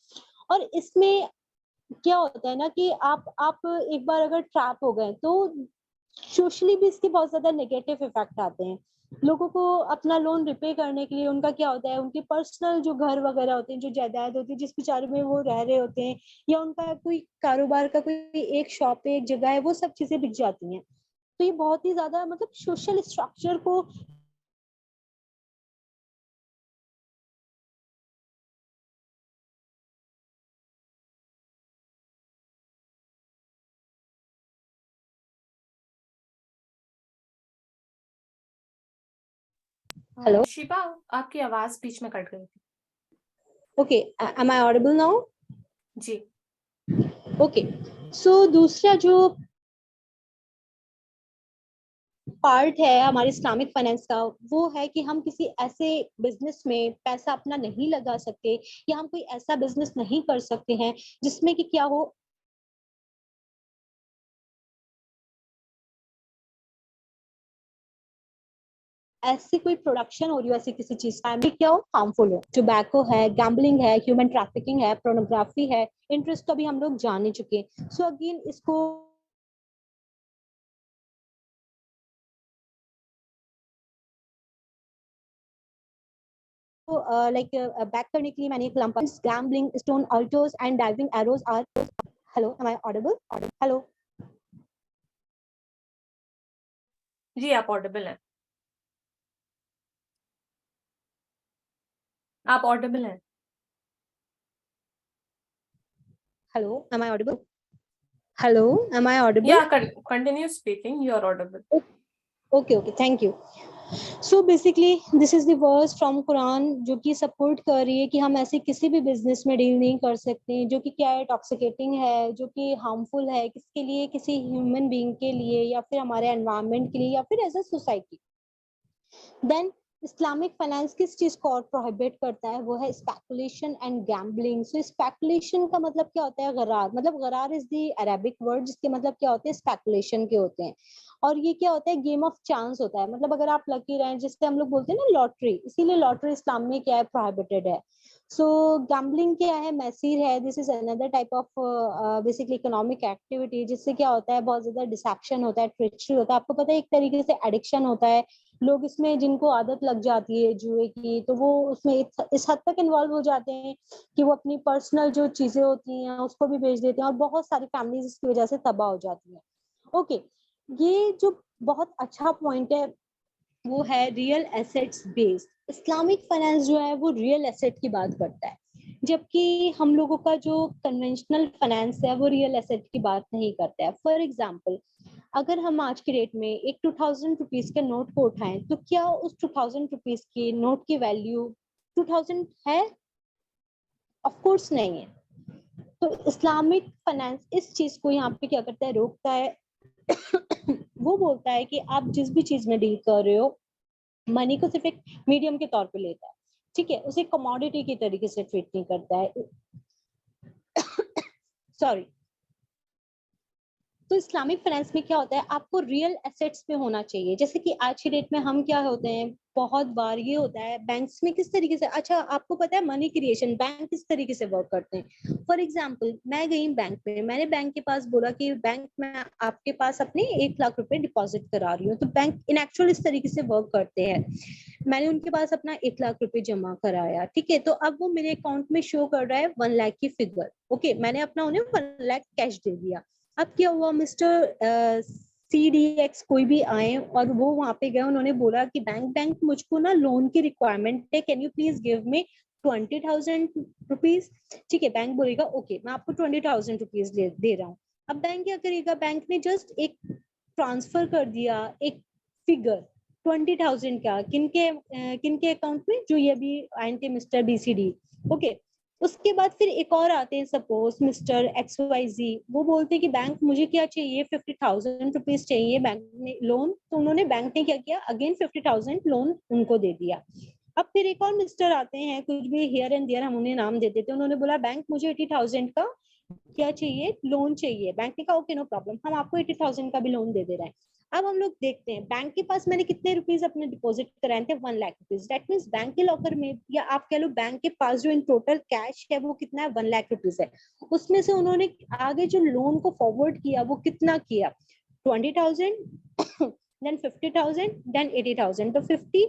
और इसमें क्या होता है ना कि आप एक बार अगर ट्रैप हो गए तो सोशली भी इसके बहुत ज्यादा नेगेटिव इफेक्ट आते हैं। लोगों को अपना लोन रिपे करने के लिए उनका क्या होता है, उनके पर्सनल जो घर वगैरह होते हैं, जो जायदाद होती है जिस बेचारे में वो रह रहे होते हैं, या उनका कोई कारोबार का कोई एक शॉप है, एक जगह है, वो सब चीजें बिक जाती हैं। तो ये बहुत ही ज्यादा मतलब सोशल स्ट्रक्चर को हेलो। शिपा, आपकी आवाज बीच में कट गई थी। Okay, am I audible now? जी। ओके, सो दूसरा जो पार्ट है हमारे इस्लामिक फाइनेंस का, वो है कि हम किसी ऐसे बिजनेस में पैसा अपना नहीं लगा सकते, या हम कोई ऐसा बिजनेस नहीं कर सकते हैं जिसमें कि क्या हो, ऐसी कोई प्रोडक्शन हो रही हो ऐसी किसी चीज का, क्या हो हार्मफुल हो। टोबैको है, गैम्बलिंग है, ह्यूमन ट्रैफिकिंग है, पोर्नोग्राफी है, इंटरेस्ट तो अभी हम लोग जान ही चुके हैं। सो अगेन इसको लाइक बैक करने के लिए मैंने एक लंपा gambling, stone altos and diving arrows are. Hello, am I audible? Hello. जी, आप ऑडिबल हैं। आप ऑडिबल हैं। Hello, am I audible? Hello, am I audible? या continue speaking, you are audible. Okay okay, thank you. So basically this is the work from Quran जो कि सपोर्ट कर रही है कि हम ऐसे किसी भी बिजनेस में डील नहीं कर सकते जो कि क्या है, टॉक्सिकेटिंग है, जो कि हार्मफुल है, किसके लिए, किसी ह्यूमन बीइंग के लिए, या फिर हमारे एनवायरनमेंट के लिए, या फिर as a society. Then Islamic finance किस चीज को और प्रोहिबिट करता है, वो है speculation and gambling. So speculation का मतलब क्या होता है, गरार, मतलब गरार इज द अरेबिक वर्ड जिसके मतलब क्या होते हैं, स्पेकुलेशन के होते हैं। और ये क्या होता है, गेम ऑफ चांस होता है, मतलब अगर आप लकी रहे, जिससे हम लोग बोलते हैं ना लॉटरी, इसीलिए लॉटरी इस्लाम में क्या है, प्रोहिबिटेड है। सो गैम्बलिंग क्या है, मैसीर है, this is another type of basically economic activity, जिससे क्या होता है, बहुत ज्यादा डिसेप्शन होता है, ट्रिचरी होता है। आपको पता है एक तरीके से एडिक्शन होता है, लोग इसमें जिनको आदत लग जाती है जुए की, तो वो उसमें इस हद तक इन्वॉल्व हो जाते हैं कि वो अपनी पर्सनल जो चीजें होती हैं उसको भी बेच देते हैं, और बहुत सारी फैमिलीज इसकी वजह से तबाह हो जाती हैं। ओके, ये जो बहुत अच्छा पॉइंट है वो है real assets based. Islamic finance जो है वो रियल एसेट की बात करता है, जबकि हम लोगों का जो कन्वेंशनल फाइनेंस है वो रियल एसेट की बात नहीं करता है। फॉर एग्जाम्पल, अगर हम आज की डेट में एक 2000 रुपीज के नोट को उठाएं, तो क्या उस 2000 रुपीज के नोट की वैल्यू 2000 है? ऑफ कोर्स नहीं है। तो इस्लामिक फाइनेंस इस चीज को यहाँ पे क्या करता है, रोकता है। वो बोलता है कि आप जिस भी चीज में डील कर रहे हो मनी को सिर्फ एक मीडियम के तौर पे लेता है, ठीक है, उसे कमोडिटी की तरीके से ट्रीट नहीं करता है। सॉरी। तो इस्लामिक फाइनेंस में क्या होता है, आपको रियल एसेट्स पे होना चाहिए। जैसे कि आज की डेट में हम क्या होते हैं, बहुत बार ये होता है बैंक्स में किस तरीके से, अच्छा आपको पता है मनी क्रिएशन बैंक किस तरीके से वर्क करते हैं। फॉर एग्जांपल मैं गई बैंक में, मैंने बैंक के पास बोला कि बैंक में आपके पास अपने 1 लाख रुपए डिपॉजिट करा रही हूँ, तो बैंक इन एक्चुअल इस तरीके से वर्क करते हैं। मैंने उनके पास अपना 1 लाख रुपए जमा कराया, ठीक है, तो अब वो मेरे अकाउंट में शो कर रहा है 1 लाख की फिगर। ओके, मैंने अपना उन्हें 1 लाख कैश दे दिया। अब क्या हुआ, मिस्टर CDX कोई भी आए और वो वहां पे गए, उन्होंने बोला कि बैंक मुझको ना लोन की रिक्वायरमेंट है, can you please give me 20,000 rupees. ठीक है, बैंक बोलेगा ओके मैं आपको 20,000 रुपीज दे रहा हूँ। अब बैंक क्या करेगा, बैंक ने जस्ट एक ट्रांसफर कर दिया एक फिगर 20,000 का किनके अकाउंट में, जो ये भी आए थे मिस्टर BCD। ओके, उसके बाद फिर एक और आते हैं, सपोज मिस्टर XYZ, वो बोलते हैं कि बैंक मुझे क्या चाहिए, 50,000 रुपीज चाहिए बैंक ने लोन, तो उन्होंने बैंक ने क्या किया, अगेन 50,000 लोन उनको दे दिया। अब फिर एक और मिस्टर आते हैं, कुछ भी हियर एंड देयर हम उन्हें नाम दे देते हैं, उन्होंने बोला बैंक मुझे 80,000 का क्या चाहिए, लोन चाहिए। बैंक ने कहा ओके नो प्रॉब्लम, हम आपको 80,000 का भी लोन दे रहे हैं। अब हम लोग देखते हैं बैंक के पास मैंने कितने रुपीज अपने डिपॉजिट कराए थे, 1 lakh rupees. That means bank के लॉकर में, या आप कह लो बैंक के पास जो इन टोटल कैश है वो कितना है, 1 लाख रुपीज है। उसमें से उन्होंने आगे जो लोन को फॉरवर्ड किया वो कितना किया, 20,000 then 50,000 then 80,000, तो 50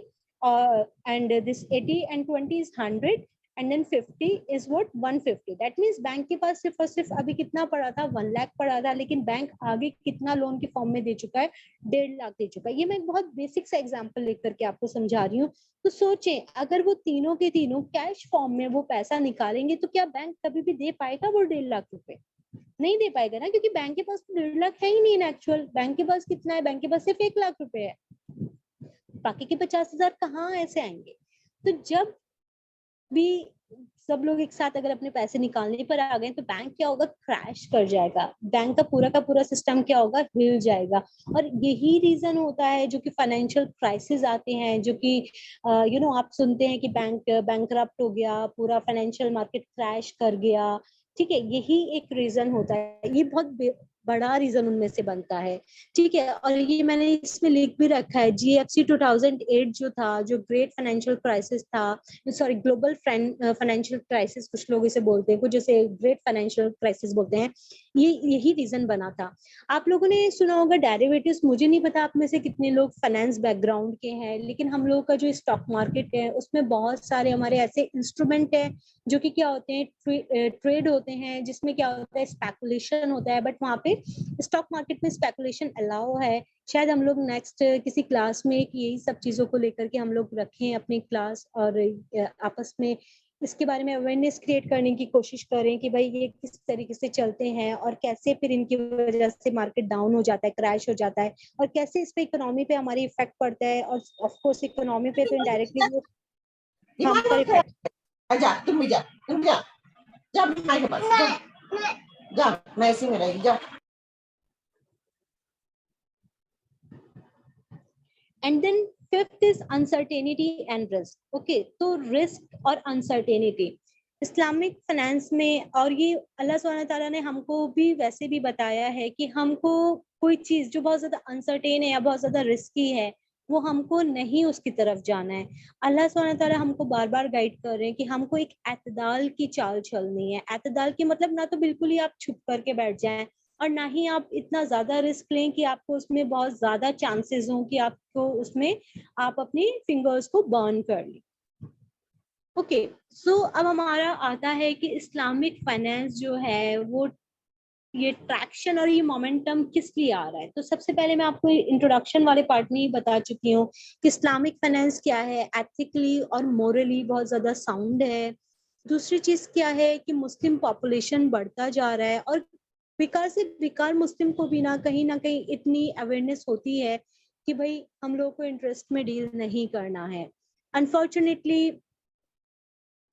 and this 80 and 20 is 100 and then 50 is what 150। That means bank के पास सिर्फ और सिर्फ अभी कितना पड़ा था, 1 लाख पड़ा था, लेकिन बैंक आगे कितना लोन के फॉर्म में दे चुका है, 1.5 लाख दे चुका है। ये मैं बहुत बेसिक सा एग्जांपल लेकर के आपको समझा रही हूँ। तो सोचें अगर वो तीनों के तीनों कैश फॉर्म में वो पैसा निकालेंगे तो क्या बैंक कभी भी दे पाएगा वो 1.5 लाख रुपए? नहीं दे पाएगा ना, क्योंकि बैंक के पास 1.5 लाख है ही नहीं इन एक्चुअल। बैंक के पास कितना है, बैंक के पास सिर्फ 1 लाख रुपए है, बाकी के 50,000 कहाँ ऐसे आएंगे। तो जब भी सब लोग एक साथ अगर अपने पैसे निकालने पर आ गए तो बैंक क्या होगा, क्रैश कर जाएगा, बैंक का पूरा सिस्टम क्या होगा, हिल जाएगा। और यही रीजन होता है जो कि फाइनेंशियल क्राइसिस आते हैं, जो कि आप सुनते हैं कि बैंकरप्ट हो गया, पूरा फाइनेंशियल मार्केट क्रैश कर गया। ठीक है, यही एक रीजन होता है, ये बहुत बड़ा रीजन उनमें से बनता है। ठीक है, और ये मैंने इसमें लिख भी रखा है, GFC 2008 जो था, जो ग्रेट फाइनेंशियल क्राइसिस था, सॉरी ग्लोबल फाइनेंशियल क्राइसिस कुछ लोग इसे बोलते हैं, कुछ जैसे ग्रेट फाइनेंशियल क्राइसिस बोलते हैं, ये यही रीजन बना था। आप लोगों ने सुना होगा डेरिवेटिव्स, मुझे नहीं पता आप में से कितने लोग फाइनेंस बैकग्राउंड के हैं, लेकिन हम लोगों का जो स्टॉक मार्केट है उसमें बहुत सारे हमारे ऐसे इंस्ट्रूमेंट है जो कि क्या होते हैं, ट्रेड होते हैं, जिसमें क्या होता है, स्पेकुलेशन होता है। बट वहाँ पे स्टॉक मार्केट में स्पेकुलेशन अलाउ है। शायद हम लोग नेक्स्ट किसी क्लास में यही सब चीजों को लेकर के हम लोग रखें अपनी क्लास, और आपस में इसके बारे में अवेयरनेस क्रिएट करने की कोशिश करें कि भाई ये किस तरीके से चलते हैं और कैसे फिर इनकी वजह से मार्केट डाउन हो जाता है, क्रैश हो जाता है, और कैसे इस पे इकोनॉमी पे हमारी इफेक्ट पड़ता है, और ऑफ कोर्स इकोनॉमी पे तो इनडायरेक्टली वो हम पर इफेक्ट। जा तुम भी जा, तुम जा जा भाई के पास जा, जा मैं इसी में रहेगी जा। And then fifth is uncertainty and risk. Okay, तो रिस्क और अनसर्टेनिटी इस्लामिक फाइनेंस में, और ये अल्लाह सुब्हानहू तआला ने हमको भी वैसे भी बताया है कि हमको कोई चीज जो बहुत ज्यादा अनसर्टेन है या बहुत ज्यादा रिस्की है वो हमको नहीं उसकी तरफ जाना है। अल्लाह सुब्हानहू तआला हमको बार बार गाइड कर रहे हैं कि हमको एक एतदाल की चाल चलनी है। एतदाल की मतलब ना तो बिल्कुल ही आप छुप करके बैठ जाएं, और ना ही आप इतना ज्यादा रिस्क लें कि आपको उसमें बहुत ज्यादा चांसेस हों कि आपको उसमें आप अपनी फिंगर्स को बर्न कर लें। ओके, सो अब हमारा आता है कि इस्लामिक फाइनेंस जो है वो ये ट्रैक्शन और ये मोमेंटम किस लिए आ रहा है। तो सबसे पहले मैं आपको इंट्रोडक्शन वाले पार्ट में ही बता चुकी हूँ कि इस्लामिक फाइनेंस क्या है, एथिकली और मोरली बहुत ज्यादा साउंड है। दूसरी चीज क्या है कि मुस्लिम पॉपुलेशन बढ़ता जा रहा है, और बेकार से बेकार मुस्लिम को भी ना कहीं इतनी अवेयरनेस होती है कि भाई हम लोगों को इंटरेस्ट में डील नहीं करना है। अनफॉर्चुनेटली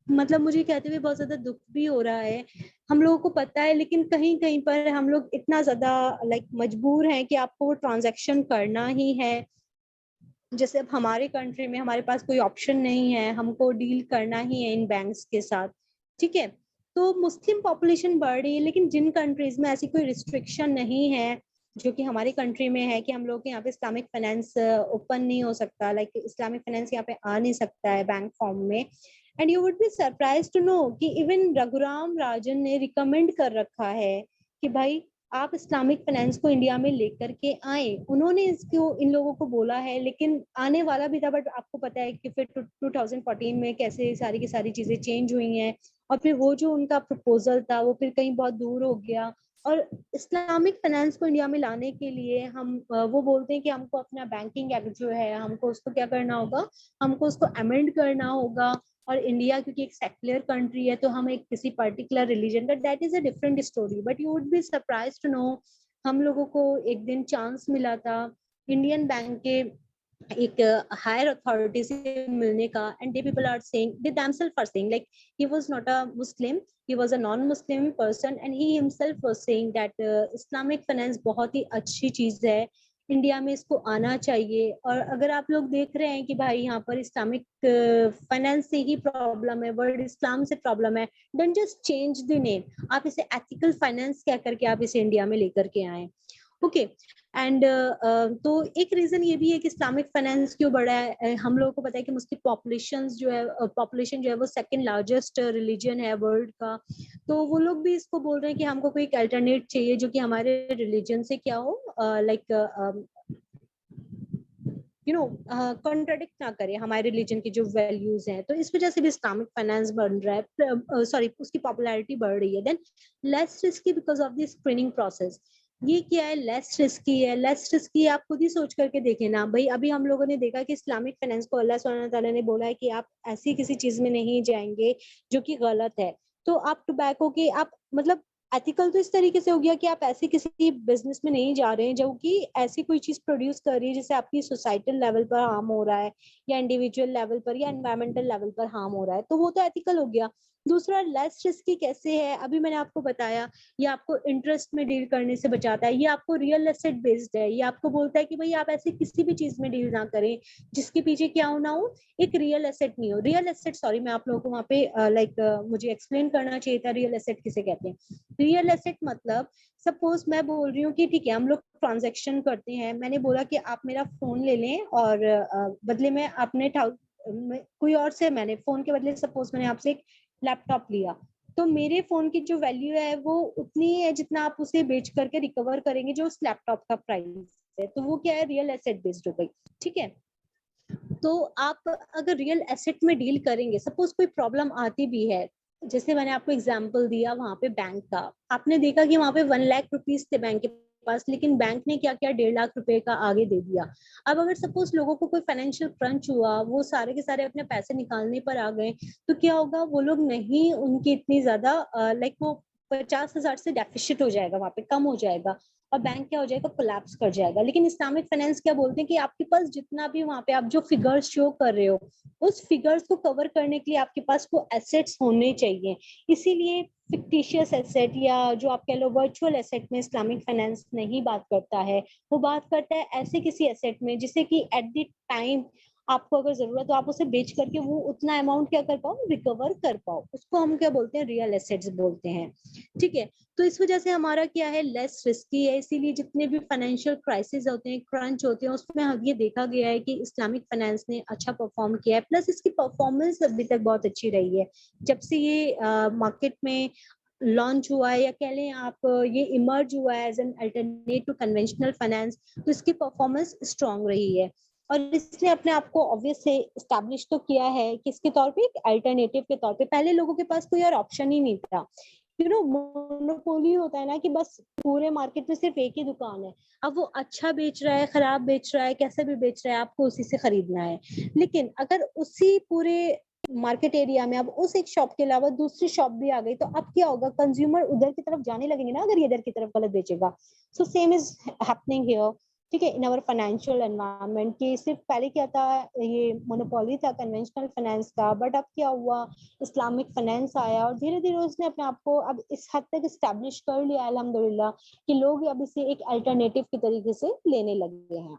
मतलब मुझे कहते हुए बहुत ज्यादा दुख भी हो रहा है, हम लोगों को पता है, लेकिन कहीं कहीं पर हम लोग इतना ज्यादा मजबूर हैं कि आपको वो ट्रांजैक्शन करना ही है। जैसे अब हमारे कंट्री में हमारे पास कोई ऑप्शन नहीं है, हमको डील करना ही है इन बैंक्स के साथ, ठीक है। तो मुस्लिम पॉपुलेशन बढ़ रही है, लेकिन जिन कंट्रीज में ऐसी कोई रिस्ट्रिक्शन नहीं है जो कि हमारी कंट्री में है कि हम लोग के यहाँ पे इस्लामिक फाइनेंस ओपन नहीं हो सकता, लाइक इस्लामिक फाइनेंस यहाँ पे आ नहीं सकता है बैंक फॉर्म में। And you would be surprise to know कि इवन रघुराम राजन ने रिकमेंड कर रखा है कि भाई आप इस्लामिक फाइनेंस को इंडिया में लेकर के आए। उन्होंने इसको इन लोगों को बोला है, लेकिन आने वाला भी था, बट आपको पता है कि फिर 2014 में कैसे सारी की सारी चीजें चेंज हुई हैं, और फिर वो जो उनका प्रपोजल था वो फिर कहीं बहुत दूर हो गया। और इस्लामिक फाइनेंस को इंडिया में लाने के लिए हम वो बोलते हैं कि हमको अपना बैंकिंग एक्ट जो है हमको उसको क्या करना होगा, हमको उसको अमेंड करना होगा। और इंडिया क्योंकि एक सेक्युलर कंट्री है तो हम एक किसी पर्टिकुलर रिलीजन का, that is a different story, but you would be surprise to know हम लोगों को एक दिन चांस मिला था इंडियन बैंक के एक हायर अथॉरिटी से मिलने का, and they people are saying, they themselves are saying like he was not a Muslim, he was a non-Muslim person and he himself was saying that Islamic finance बहुत ही अच्छी चीज है, इंडिया में इसको आना चाहिए। और अगर आप लोग देख रहे हैं कि भाई यहाँ पर इस्लामिक फाइनेंस से ही प्रॉब्लम है, वर्ड इस्लाम से प्रॉब्लम है, don't just change the name, आप इसे एथिकल फाइनेंस कह करके आप इसे इंडिया में लेकर के आए। ओके एंड तो एक रीजन ये भी है कि इस्लामिक फाइनेंस क्यों बढ़ा है। हम लोगों को पता है कि मुस्लिम पॉपुलेशन जो है वो सेकंड लार्जेस्ट रिलीजन है वर्ल्ड का, तो वो लोग भी इसको बोल रहे हैं कि हमको कोई अल्टरनेट चाहिए जो कि हमारे रिलीजन से क्या हो, लाइक यू नो कॉन्ट्रडिक्ट ना करे हमारे रिलीजन की जो वैल्यूज हैं। तो इस वजह से भी इस्लामिक फाइनेंस बढ़ रहा है, सॉरी उसकी पॉपुलैरिटी बढ़ रही है। Than less risky because of the screening process. ये क्या है, लेस रिस्की है। लेस रिस्की आप खुद ही सोच करके देखें ना भाई, अभी हम लोगों ने देखा कि इस्लामिक फाइनेंस को अल्लाह सुब्हान तआला ने बोला है कि आप ऐसी किसी चीज में नहीं जाएंगे जो कि गलत है। तो आप टोबैको के आप मतलब एथिकल तो इस तरीके से हो गया कि आप ऐसे किसी बिजनेस में नहीं जा रहे हैं जो कि ऐसी कोई चीज प्रोड्यूस कर रही है जिससे आपकी सोसाइटल लेवल पर हार्म हो रहा है, या इंडिविजुअल लेवल पर या एनवायरमेंटल लेवल पर हार्म हो रहा है, तो वो तो एथिकल हो गया। दूसरा लेस रिस्की कैसे है, अभी मैंने आपको बताया, ये आपको इंटरेस्ट में डील करने से बचाता है, ये आपको रियल एसेट बेस्ड है, ये आपको बोलता है कि भाई आप ऐसे किसी भी चीज में डील ना करें जिसके पीछे क्या होना हो, एक रियल एसेट नहीं हो। रियल एसेट, सॉरी मैं आप लोगों को वहाँ पे मुझे एक्सप्लेन करना चाहिए था रियल एसेट किसे कहते हैं। रियल एसेट मतलब सपोज मैं बोल रही हूँ कि ठीक है हम लोग ट्रांजैक्शन करते हैं, मैंने बोला कि आप मेरा फोन ले लें और बदले में आपने कोई और से, मैंने फोन के बदले सपोज मैंने आपसे एक लैपटॉप लिया, तो मेरे फोन की जो वैल्यू है वो उतनी है जितना आप उसे बेच करके रिकवर करेंगे जो उस लैपटॉप का प्राइस है, तो वो क्या है, रियल एसेट बेस्ड हो गई। ठीक है, तो आप अगर रियल एसेट में डील करेंगे, सपोज कोई प्रॉब्लम आती भी है, जैसे मैंने आपको एग्जांपल दिया वहां पे बैंक का, आपने देखा कि वहां पे 1 लाख रुपीज थे बैंक के पास, लेकिन बैंक ने क्या किया, 1.5 लाख रुपए का आगे दे दिया। अब अगर सपोज लोगों को कोई फाइनेंशियल क्रंच हुआ, वो सारे के सारे अपने पैसे निकालने पर आ गए, तो क्या होगा, वो लोग नहीं, उनकी इतनी ज्यादा लाइक वो 50,000 से डेफिसिट हो जाएगा, वहां पे कम हो जाएगा, और बैंक क्या हो जाएगा, कोलैप्स कर जाएगा। लेकिन इस्लामिक फाइनेंस क्या बोलते हैं कि आपके पास जितना भी वहां पे आप जो फिगर्स शो कर रहे हो, उस फिगर्स को कवर करने के लिए आपके पास वो एसेट्स होने चाहिए। इसीलिए फिक्टिशियस एसेट या जो आप कह लो वर्चुअल एसेट में इस्लामिक फाइनेंस नहीं बात करता है, वो बात करता है ऐसे किसी एसेट में जिसे कि एट द टाइम आपको अगर जरूरत हो आप उसे बेच करके वो उतना अमाउंट क्या कर पाओ, रिकवर कर पाओ, उसको हम क्या बोलते हैं, रियल एसेट्स बोलते हैं। ठीक है, तो इस वजह से हमारा क्या है, लेस रिस्की है। इसीलिए जितने भी फाइनेंशियल क्राइसिस होते हैं, क्रंच होते हैं, उसमें ये देखा गया है कि इस्लामिक फाइनेंस ने अच्छा परफॉर्म किया है, प्लस इसकी परफॉर्मेंस अभी तक बहुत अच्छी रही है। जब से ये मार्केट में लॉन्च हुआ है, या कह लें आप ये इमर्ज हुआ है as an alternate to conventional finance, तो इसकी परफॉर्मेंस स्ट्रांग रही है। और इसने अपने आप को ऑब्वियसली एस्टैब्लिश तो किया है किसके तौर पे, एक अल्टरनेटिव के तौर पे। पहले लोगों के पास कोई और ऑप्शन ही नहीं था, यू नो मोनोपोली होता है ना कि बस पूरे मार्केट में सिर्फ एक ही दुकान है, अब वो अच्छा बेच रहा है, खराब बेच रहा है, कैसे भी बेच रहा है, आपको उसी से खरीदना है। लेकिन अगर उसी पूरे मार्केट एरिया में अब उस एक शॉप के अलावा दूसरी शॉप भी आ गई, तो अब क्या होगा, कंज्यूमर उधर की तरफ जाने लगेंगे ना अगर ये इधर की तरफ गलत बेचेगा। So same is happening here. ठीक है, इन अवर फाइनेंशियल एनवायरनमेंट की सिर्फ पहले क्या था, ये मोनोपोली था कन्वेंशनल फाइनेंस का, बट अब क्या हुआ, इस्लामिक फाइनेंस आया और धीरे धीरे उसने अपने आप को अब इस हद तक इस्टेब्लिश कर लिया अल्हम्दुलिल्लाह कि लोग अब इसे एक अल्टरनेटिव के तरीके से लेने लगे हैं।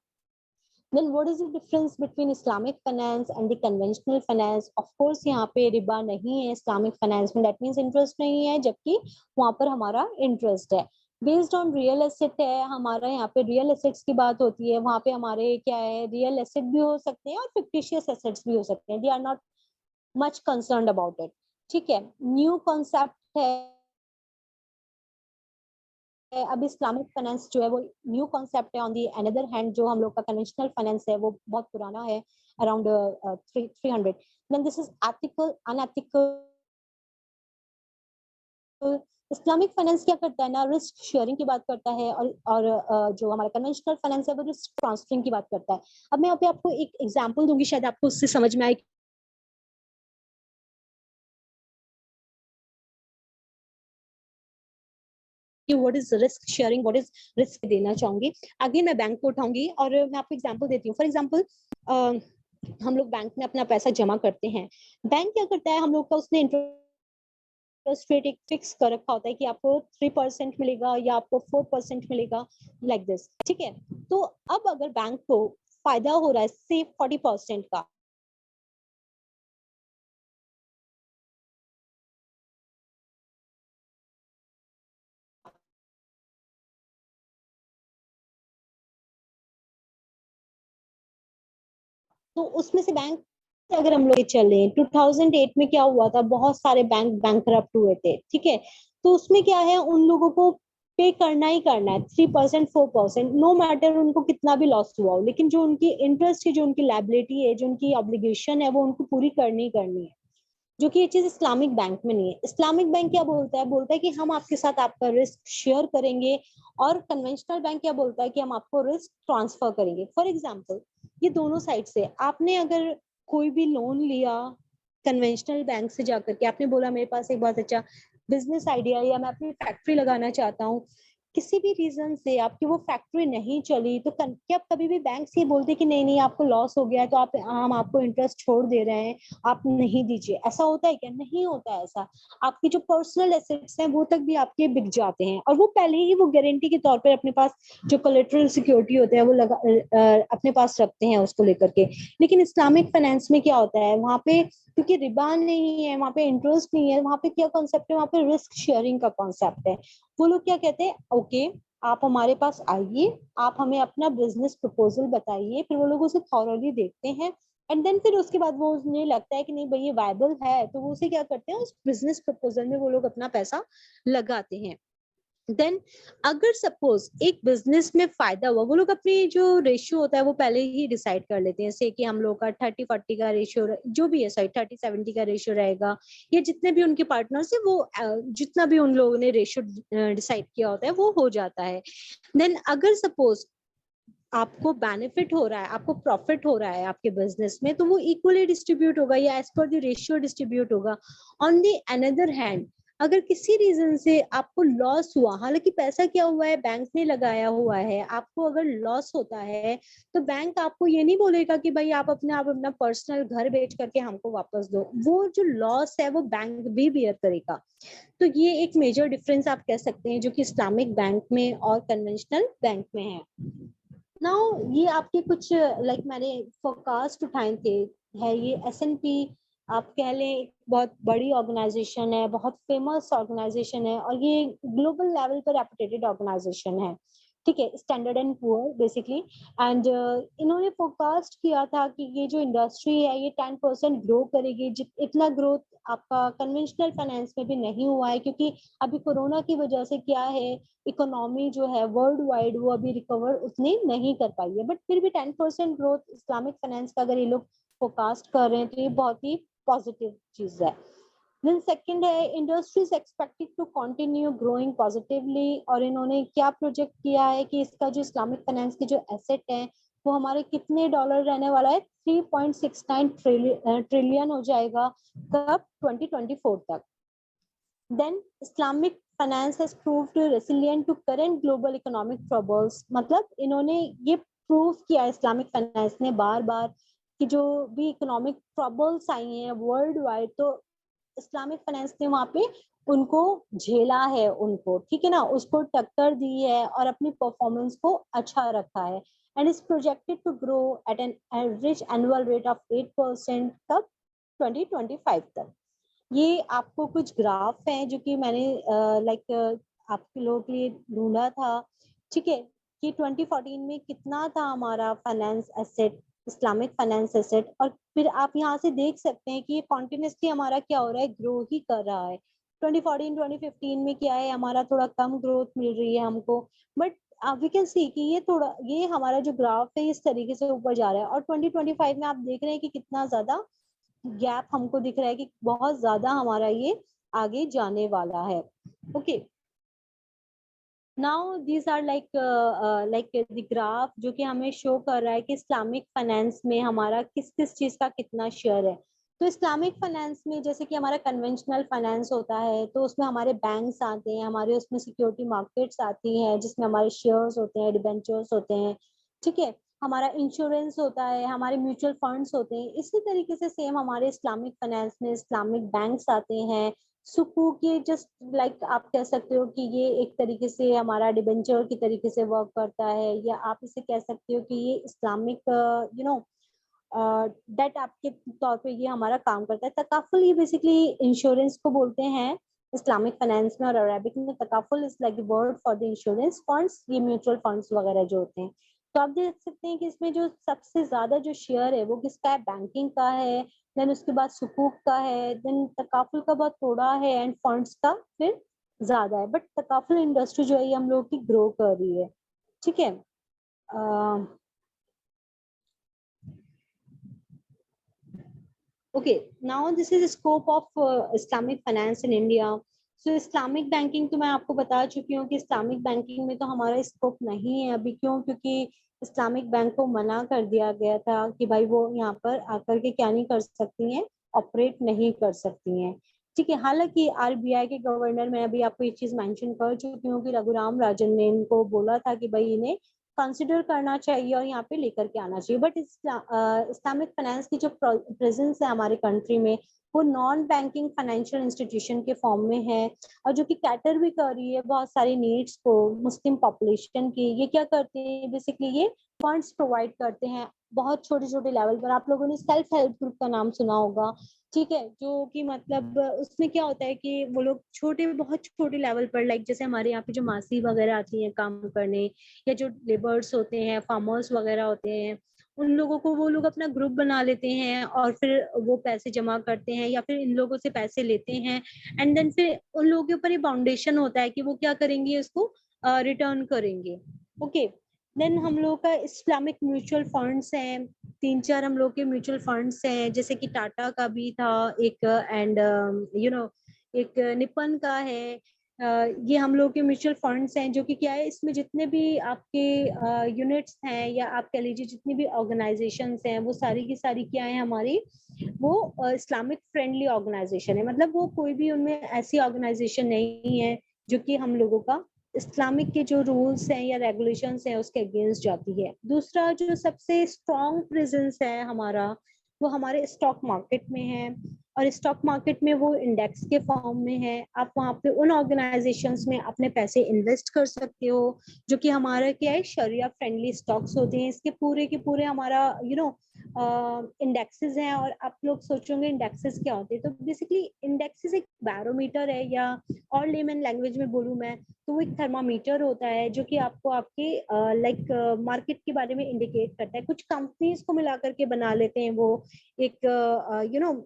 Then what is the difference between Islamic finance and the conventional finance? Of course यहाँ पे रिबा नहीं है Islamic finance में, that means interest नहीं है, जबकि वहाँ पर हमारा interest है। बेस्ड ऑन रियल एसेट है हमारा, यहाँ पे रियल एसेट्स की बात होती है, वहाँ पे हमारे क्या है, रियल एसेट भी हो सकते हैं और फिक्टिशियस एसेट्स भी हो सकते हैं, they are not much concerned about it. ठीक है, न्यू कॉन्सेप्ट है अब इस्लामिक फाइनेंस जो है वो न्यू कॉन्सेप्ट है। ऑन दी अनदर हैंड जो हम लोग का कन्वेंशनल फाइनेंस है वो बहुत पुराना है, around 300। Then this is ethical unethical. Islamic finance क्या करता है ना, रिस्क शेयरिंग की बात करता है, और जो हमारा कन्वेंशनल फाइनेंस है वो रिस्क ट्रांसफरिंग की बात करता है। अब मैं यहाँ पे आपको एक एग्जांपल दूंगी, शायद आपको उससे समझ में आए कि what is risk sharing, what is risk देना चाहूंगी। आगे मैं बैंक को उठाऊंगी और मैं आपको एग्जांपल देती हूँ। फॉर एग्जांपल हम लोग बैंक में अपना पैसा जमा करते हैं। बैंक क्या करता है, हम लोग का उसने इंटरेस्ट रेट एक फिक्स कर रखा होता है कि आपको 3% मिलेगा या आपको 4% मिलेगा, लाइक दिस। ठीक है, तो अब अगर बैंक को फायदा हो रहा है से 40% का, तो उसमें से बैंक, अगर हम लोग चले 2008 में क्या हुआ था, बहुत सारे बैंक बैंकरप्ट हुए थे। ठीक है, तो उसमें क्या है, उन लोगों को पे करना ही करना है 3% 4%, नो मैटर उनको कितना भी लॉस हुआ हो, लेकिन जो उनकी इंटरेस्ट है, जो उनकी लायबिलिटी है, जो उनकी ऑब्लिगेशन है, वो उनको पूरी करनी ही करनी है। जो कि ये चीज इस्लामिक बैंक में नहीं है। इस्लामिक बैंक क्या बोलता है, बोलता है कि हम आपके साथ आपका रिस्क शेयर करेंगे, और कन्वेंशनल बैंक क्या बोलता है कि हम आपको रिस्क ट्रांसफर करेंगे। फॉर एग्जाम्पल, ये दोनों साइड से आपने अगर कोई भी लोन लिया कन्वेंशनल बैंक से जाकर के, आपने बोला मेरे पास एक बहुत अच्छा बिजनेस आइडिया, या मैं अपनी फैक्ट्री लगाना चाहता हूँ, किसी भी रीजन से आपकी वो फैक्ट्री नहीं चली, तो क्या आप कभी भी बैंक से बोलते कि नहीं नहीं आपको लॉस हो गया है, तो आप हम आपको इंटरेस्ट छोड़ दे रहे हैं, आप नहीं दीजिए? ऐसा होता है क्या? नहीं होता है ऐसा। आपकी जो पर्सनल एसेट्स हैं वो तक भी आपके बिक जाते हैं, और वो पहले ही वो गारंटी के तौर पर अपने पास जो कोलेटरल सिक्योरिटी होते हैं वो अपने पास रखते हैं उसको लेकर के। लेकिन इस्लामिक फाइनेंस में क्या होता है, वहां पे क्योंकि रिबा नहीं है, वहां पे इंटरेस्ट नहीं है, वहां पे क्या कॉन्सेप्ट है, वहां पे रिस्क शेयरिंग का कॉन्सेप्ट है। वो लोग क्या कहते हैं, ओके आप हमारे पास आइए, आप हमें अपना बिजनेस प्रपोजल बताइए, फिर वो लोग उसे थॉरोली देखते हैं, एंड देन फिर उसके बाद वो उन्हें लगता है कि नहीं भाई ये वायबल है, तो वो उसे क्या करते हैं, उस बिजनेस प्रपोजल में वो लोग अपना पैसा लगाते हैं। देन अगर सपोज एक बिजनेस में फायदा हुआ, वो लोग अपनी जो रेशियो होता है वो पहले ही डिसाइड कर लेते हैं, जैसे कि हम लोग का 30-40 का रेशियो जो भी है, सॉरी 30-70 का रेशियो रहेगा, या जितने भी उनके पार्टनर्स है वो जितना भी उन लोगों ने रेशियो डिसाइड किया होता है वो हो जाता है। देन अगर सपोज आपको बेनिफिट हो रहा है, आपको प्रॉफिट हो रहा है आपके बिजनेस में, तो वो इक्वली डिस्ट्रीब्यूट होगा या as per the ratio distribute होगा। ऑन दी अनदर हैंड अगर किसी रीजन से आपको लॉस हुआ, हालांकि पैसा क्या हुआ है, बैंक ने लगाया हुआ है, आपको अगर लॉस होता है तो बैंक आपको ये नहीं बोलेगा कि भाई आप अपना पर्सनल घर बेच करके हमको वापस दो, वो जो लॉस है वो बैंक भी बियर करेगा। तो ये एक मेजर डिफरेंस आप कह सकते हैं जो कि इस्लामिक बैंक में और कन्वेंशनल बैंक में है। नाउ ये आपके कुछ लाइक मैंने फोरकास्ट उठाए थे, है ये S&P, आप कह लें एक बहुत बड़ी ऑर्गेनाइजेशन है, बहुत फेमस ऑर्गेनाइजेशन है, और ये ग्लोबल लेवल पर रेपुटेटेड ऑर्गेनाइजेशन है। ठीक है, standard and poor basically, and इन्होंने फोरकास्ट किया था कि ये जो इंडस्ट्री है ये 10% ग्रो करेगी। इतना ग्रोथ आपका कन्वेंशनल फाइनेंस में भी नहीं हुआ है, क्योंकि अभी कोरोना की वजह से क्या है, इकोनॉमी जो है वर्ल्ड वाइड वो अभी रिकवर उतनी नहीं कर पाई है, बट फिर भी 10% ग्रोथ इस्लामिक फाइनेंस का अगर ये लोग फोरकास्ट कर रहे हैं तो ये बहुत ही पॉजिटिव चीज है। देन सेकंड है, industry is expected to continue growing positively, और इन्होंने क्या प्रोजेक्ट किया है कि इसका जो इस्लामिक फाइनेंस की जो एसेट है वो हमारे कितने डॉलर रहने वाला है, 3.69 ट्रिलियन हो जाएगा कब, 2024 तक। Then Islamic finance has proved resilient to current global economic troubles, मतलब इन्होंने ये प्रूव किया इस्लामिक फाइनेंस ने बार बार कि जो भी इकोनॉमिक ट्रबल्स आई हैं वर्ल्ड वाइड, तो इस्लामिक फाइनेंस ने वहां पे उनको झेला है, उनको ठीक है ना, उसको टक्कर दी है और अपनी परफॉर्मेंस को अच्छा रखा है। and is projected to grow at an average annual rate of 8% तक 2025 तक। ये आपको कुछ ग्राफ हैं जो कि मैंने आपके लोगों के लिए ढूंढा था, ठीक है, कि 2014 में कितना था हमारा finance asset, Islamic finance asset, और फिर आप यहाँ से देख सकते हैं कि ये कॉन्टिन्यूसली हमारा क्या हो रहा है, ग्रो ही कर रहा है। 2014-2015 में क्या है, हमारा थोड़ा कम ग्रोथ मिल रही है हमको, बट वी कैन सी कि ये हमारा जो ग्राफ है इस तरीके से ऊपर जा रहा है, और 2025 में आप देख रहे हैं कि कितना ज्यादा गैप हमको दिख रहा है कि बहुत ज्यादा हमारा ये आगे जाने वाला है। Okay, now these are like the graph जो कि हमें शो कर रहा है कि इस्लामिक फाइनेंस में हमारा किस किस चीज का कितना शेयर है। तो इस्लामिक फाइनेंस में जैसे कि हमारा कन्वेंशनल फाइनेंस होता है, तो उसमें हमारे बैंक्स आते हैं, हमारे उसमें सिक्योरिटी मार्केट्स आती हैं जिसमें हमारे शेयर्स होते हैं, डिबेंचर्स होते हैं, ठीक है, हमारा इंश्योरेंस होता है, हमारे म्यूचुअल फंड्स होते हैं। इसी तरीके से सेम हमारे इस्लामिक फाइनेंस में इस्लामिक बैंक्स आते हैं, सुकूक, ये जस्ट लाइक आप कह सकते हो कि ये एक तरीके से हमारा डिबेंचर की तरीके से वर्क करता है, या आप इसे कह सकते हो कि ये इस्लामिक डेट आपके तौर पे ये हमारा काम करता है। तकाफुल ये बेसिकली इंश्योरेंस को बोलते हैं इस्लामिक फाइनेंस में, और अरेबिक में तकाफुल is like the word for the insurance funds, ये म्यूचुअल फंड्स वगैरह जो होते हैं। तो आप देख सकते हैं कि इसमें जो सबसे ज्यादा जो शेयर है वो किसका है, बैंकिंग का है, देन उसके बाद सुकूक का है, देन तकाफुल का बहुत थोड़ा है, एंड फंड्स का फिर ज्यादा है। बट तकाफुल इंडस्ट्री जो है ये हम लोग की ग्रो कर रही है, ठीक है। Okay, now this is the scope of Islamic finance in India. So Islamic banking तो मैं आपको बता चुकी हूँ कि इस्लामिक बैंकिंग में तो हमारा स्कोप नहीं है अभी। क्यों? क्योंकि इस्लामिक बैंक को मना कर दिया गया था कि भाई वो यहाँ पर आकर के क्या नहीं कर सकती हैं, ऑपरेट नहीं कर सकती हैं, ठीक है। हालांकि आरबीआई के गवर्नर, मैं अभी आपको ये चीज मेंशन कर चुकी हूँ कि रघुराम राजन ने इनको बोला था कि भाई इन्हें कंसिडर करना चाहिए और यहाँ पे लेकर के आना चाहिए। बट इस्लामिक फाइनेंस की जो प्रेजेंस है हमारे कंट्री में वो नॉन बैंकिंग फाइनेंशियल इंस्टीट्यूशन के फॉर्म में है, और जो कि कैटर भी कर रही है बहुत सारी नीड्स को मुस्लिम पॉपुलेशन की। ये क्या करते हैं बेसिकली, ये फंड्स प्रोवाइड करते हैं बहुत छोटे छोटे लेवल पर। आप लोगों ने सेल्फ हेल्प ग्रुप का नाम सुना होगा, ठीक है, जो कि मतलब उसमें क्या होता है कि वो लोग बहुत छोटे लेवल पर, लाइक जैसे हमारे यहाँ पे जो मासी वगैरह आती हैं काम करने, या जो लेबर्स होते हैं, फार्मर्स वगैरह होते हैं, उन लोगों को वो लोग अपना ग्रुप बना लेते हैं और फिर वो पैसे जमा करते हैं या फिर इन लोगों से पैसे लेते हैं, एंड देन फिर उन लोगों के ऊपर ये बाउंडेशन होता है कि वो क्या करेंगे, उसको रिटर्न करेंगे। ओके, देन हम लोग का इस्लामिक म्यूचुअल फंड्स हैं, 3-4 हम लोग के म्यूचुअल फंड्स हैं, जैसे कि टाटा का भी था एक, एंड एक निपन का है। ये हम लोग के म्यूचुअल फंड्स हैं जो कि क्या है, इसमें जितने भी आपके यूनिट्स हैं या आप कह लीजिए जितनी भी ऑर्गेनाइजेशंस हैं वो सारी की सारी क्या है हमारी, वो इस्लामिक फ्रेंडली ऑर्गेनाइजेशन है। मतलब वो कोई भी उनमें ऐसी ऑर्गेनाइजेशन नहीं है जो कि हम लोगों का इस्लामिक के जो रूल्स हैं या रेगुलेशंस हैं उसके अगेंस्ट जाती है। दूसरा जो सबसे स्ट्रॉन्ग प्रेजेंस है हमारा, वो हमारे स्टॉक मार्केट में है, और स्टॉक मार्केट में वो इंडेक्स के फॉर्म में है। आप वहाँ पे उन ऑर्गेनाइजेशंस में अपने पैसे इन्वेस्ट कर सकते हो जो कि हमारा क्या है, शरिया फ्रेंडली स्टॉक्स होते हैं। इसके पूरे के पूरे हमारा इंडेक्सेस हैं। और आप लोग सोचोगे इंडेक्सेस क्या होते हैं, तो बेसिकली इंडेक्सेस एक बैरोमीटर है, या और लेमन लैंग्वेज में बोलूँ मैं तो वो एक थर्मामीटर होता है जो कि आपको आपके लाइक मार्केट के बारे में इंडिकेट करता है। कुछ कंपनीज को मिला करके बना लेते हैं वो एक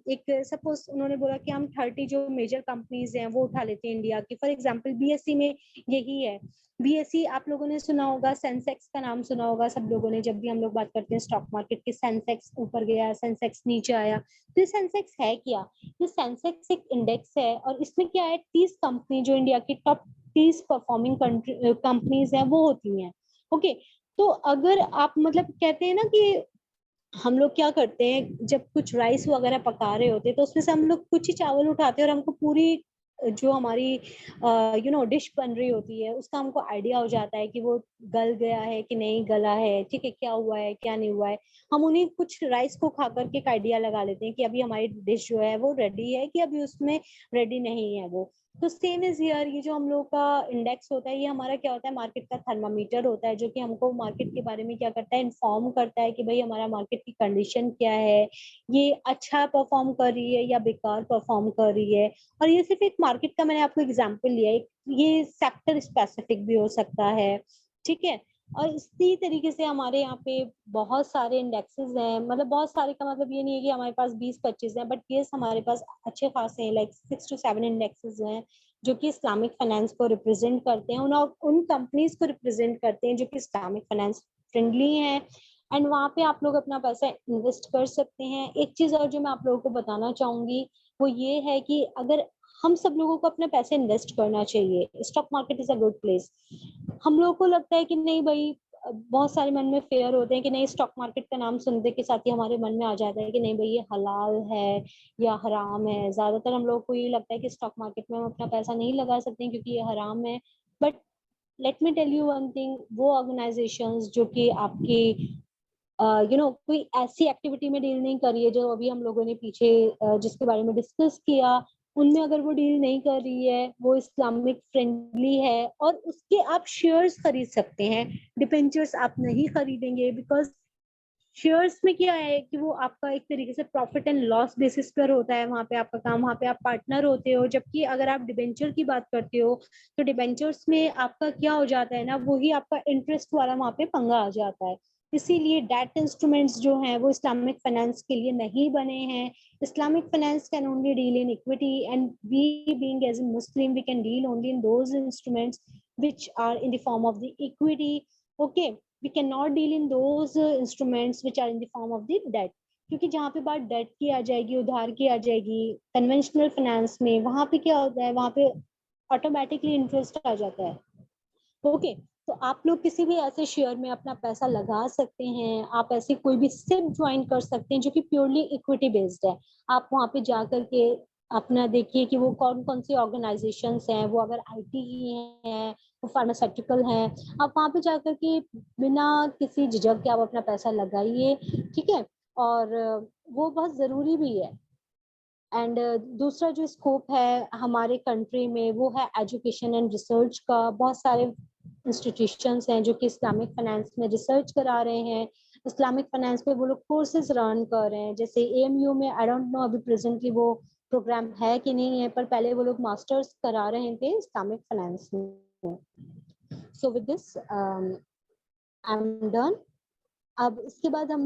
एक सपोज उन्होंने बोला कि हम 30 जो मेजर कंपनीज हैं वो उठा लेते हैं इंडिया की। फॉर एग्जांपल बीएसई में यही है। बीएसई आप लोगों ने सुना होगा, सेंसेक्स का नाम सुना होगा सब लोगों ने। जब भी हम लोग बात करते हैं स्टॉक मार्केट के, सेंसेक्स ऊपर गया, सेंसेक्स नीचे आया, तो ये सेंसेक्स है क्या? ये सेंसेक्स एक इंडेक्स है और इसमें क्या है, 30 कंपनी जो इंडिया की टॉप 30 परफॉर्मिंग कंपनीज हैं वो होती हैं। ओके, तो अगर आप मतलब कहते हैं ना कि हम लोग क्या करते हैं जब कुछ राइस वगैरह पका रहे होते हैं तो उसमें से हम लोग कुछ ही चावल उठाते हैं और हमको पूरी जो हमारी डिश बन रही होती है उसका हमको आइडिया हो जाता है कि वो गल गया है कि नहीं गला है, ठीक है, क्या हुआ है क्या नहीं हुआ है। हम उन्हीं कुछ राइस को खा करके एक आइडिया लगा लेते हैं कि अभी हमारी डिश जो है वो रेडी है कि अभी उसमें रेडी नहीं है वो। तो सेम इज हियर, ये जो हम लोग का इंडेक्स होता है ये हमारा क्या होता है, मार्केट का थर्मामीटर होता है, जो कि हमको मार्केट के बारे में क्या करता है, इन्फॉर्म करता है कि भाई हमारा मार्केट की कंडीशन क्या है, ये अच्छा परफॉर्म कर रही है या बेकार परफॉर्म कर रही है। और ये सिर्फ एक मार्केट का मैंने आपको एग्जाम्पल लिया है, ये सेक्टर स्पेसिफिक भी हो सकता है, ठीक है। और इसी तरीके से हमारे यहाँ पे बहुत सारे इंडेक्सेस हैं, मतलब बहुत सारे का मतलब ये नहीं है कि हमारे पास 20-25 हैं, बट ये हमारे पास अच्छे खासे हैं, लाइक 6 to 7 इंडेक्सेस हैं जो कि इस्लामिक फाइनेंस को रिप्रेजेंट करते हैं, उन कंपनीज को रिप्रेजेंट करते हैं जो कि इस्लामिक फाइनेंस फ्रेंडली हैं, एंड वहाँ पे आप लोग अपना पैसा इन्वेस्ट कर सकते हैं। एक चीज और जो मैं आप लोगों को बताना चाहूंगी वो ये है कि अगर हम सब लोगों को अपना पैसा इन्वेस्ट करना चाहिए, stock market is a good place. हम लोगों को लगता है कि नहीं भाई, बहुत सारे मन में फेयर होते हैं कि नहीं, स्टॉक मार्केट का नाम सुनते के साथ ही हमारे मन में आ जाता है कि नहीं भाई ये हलाल है या हराम है। ज्यादातर हम लोगों को ये लगता है कि स्टॉक मार्केट में हम अपना पैसा नहीं लगा सकते क्योंकि ये हराम है। But let me tell you one thing, वो ऑर्गेनाइजेशंस जो कि आपकी कोई ऐसी एक्टिविटी में डील नहीं कर रही है जो अभी हम लोगों ने पीछे जिसके बारे में डिस्कस किया, उनमें अगर वो डील नहीं कर रही है, वो इस्लामिक फ्रेंडली है, और उसके आप शेयर्स खरीद सकते हैं, डिबेंचर्स आप नहीं खरीदेंगे, बिकॉज शेयर्स में क्या है कि वो आपका एक तरीके से प्रॉफिट एंड लॉस बेसिस पर होता है, वहां पे आपका काम, वहां पे आप पार्टनर होते हो। जबकि अगर आप डिबेंचर की बात करते हो तो डिबेंचर्स में आपका क्या हो जाता है ना, वही आपका इंटरेस्ट वाला वहां पे पंगा आ जाता है। इसीलिए डेट इंस्ट्रूमेंट्स जो हैं वो इस्लामिक फाइनेंस के लिए नहीं बने हैं। Islamic finance can only deal in equity, and we being as a Muslim we can deal only in those instruments which are in the form of the equity. Okay, we cannot deal in those instruments which are in the form of the debt, क्योंकि जहाँ पे बात डेट की आ जाएगी, उधार की आ जाएगी, कन्वेंशनल फाइनेंस में वहां पे क्या होता है, वहां पे ऑटोमेटिकली इंटरेस्ट आ जाता है। ओके, तो आप लोग किसी भी ऐसे शेयर में अपना पैसा लगा सकते हैं, आप ऐसे कोई भी सिप ज्वाइन कर सकते हैं जो कि प्योरली इक्विटी बेस्ड है। आप वहां पे जा करके अपना देखिए कि वो कौन कौन सी ऑर्गेनाइजेशंस हैं, वो अगर आईटी हैं, वो फार्मास्यूटिकल हैं, आप वहां पे जा करके बिना किसी झिझक के आप अपना पैसा लगाइए, ठीक है। और वो बहुत जरूरी भी है। एंड दूसरा जो स्कोप है हमारे कंट्री में वो है एजुकेशन एंड रिसर्च का। बहुत सारे इंस्टीट्यूशंस हैं जो कि इस्लामिक फाइनेंस में रिसर्च करा रहे हैं, इस्लामिक फाइनेंस पे वो लोग कोर्सेज रन कर रहे हैं। जैसे एएमयू में आई डोंट नो अभी प्रेजेंटली वो प्रोग्राम है कि नहीं है, पर पहले वो लोग मास्टर्स करा रहे थे इस्लामिक फाइनेंस में। So with this I am done. अब इसके बाद हम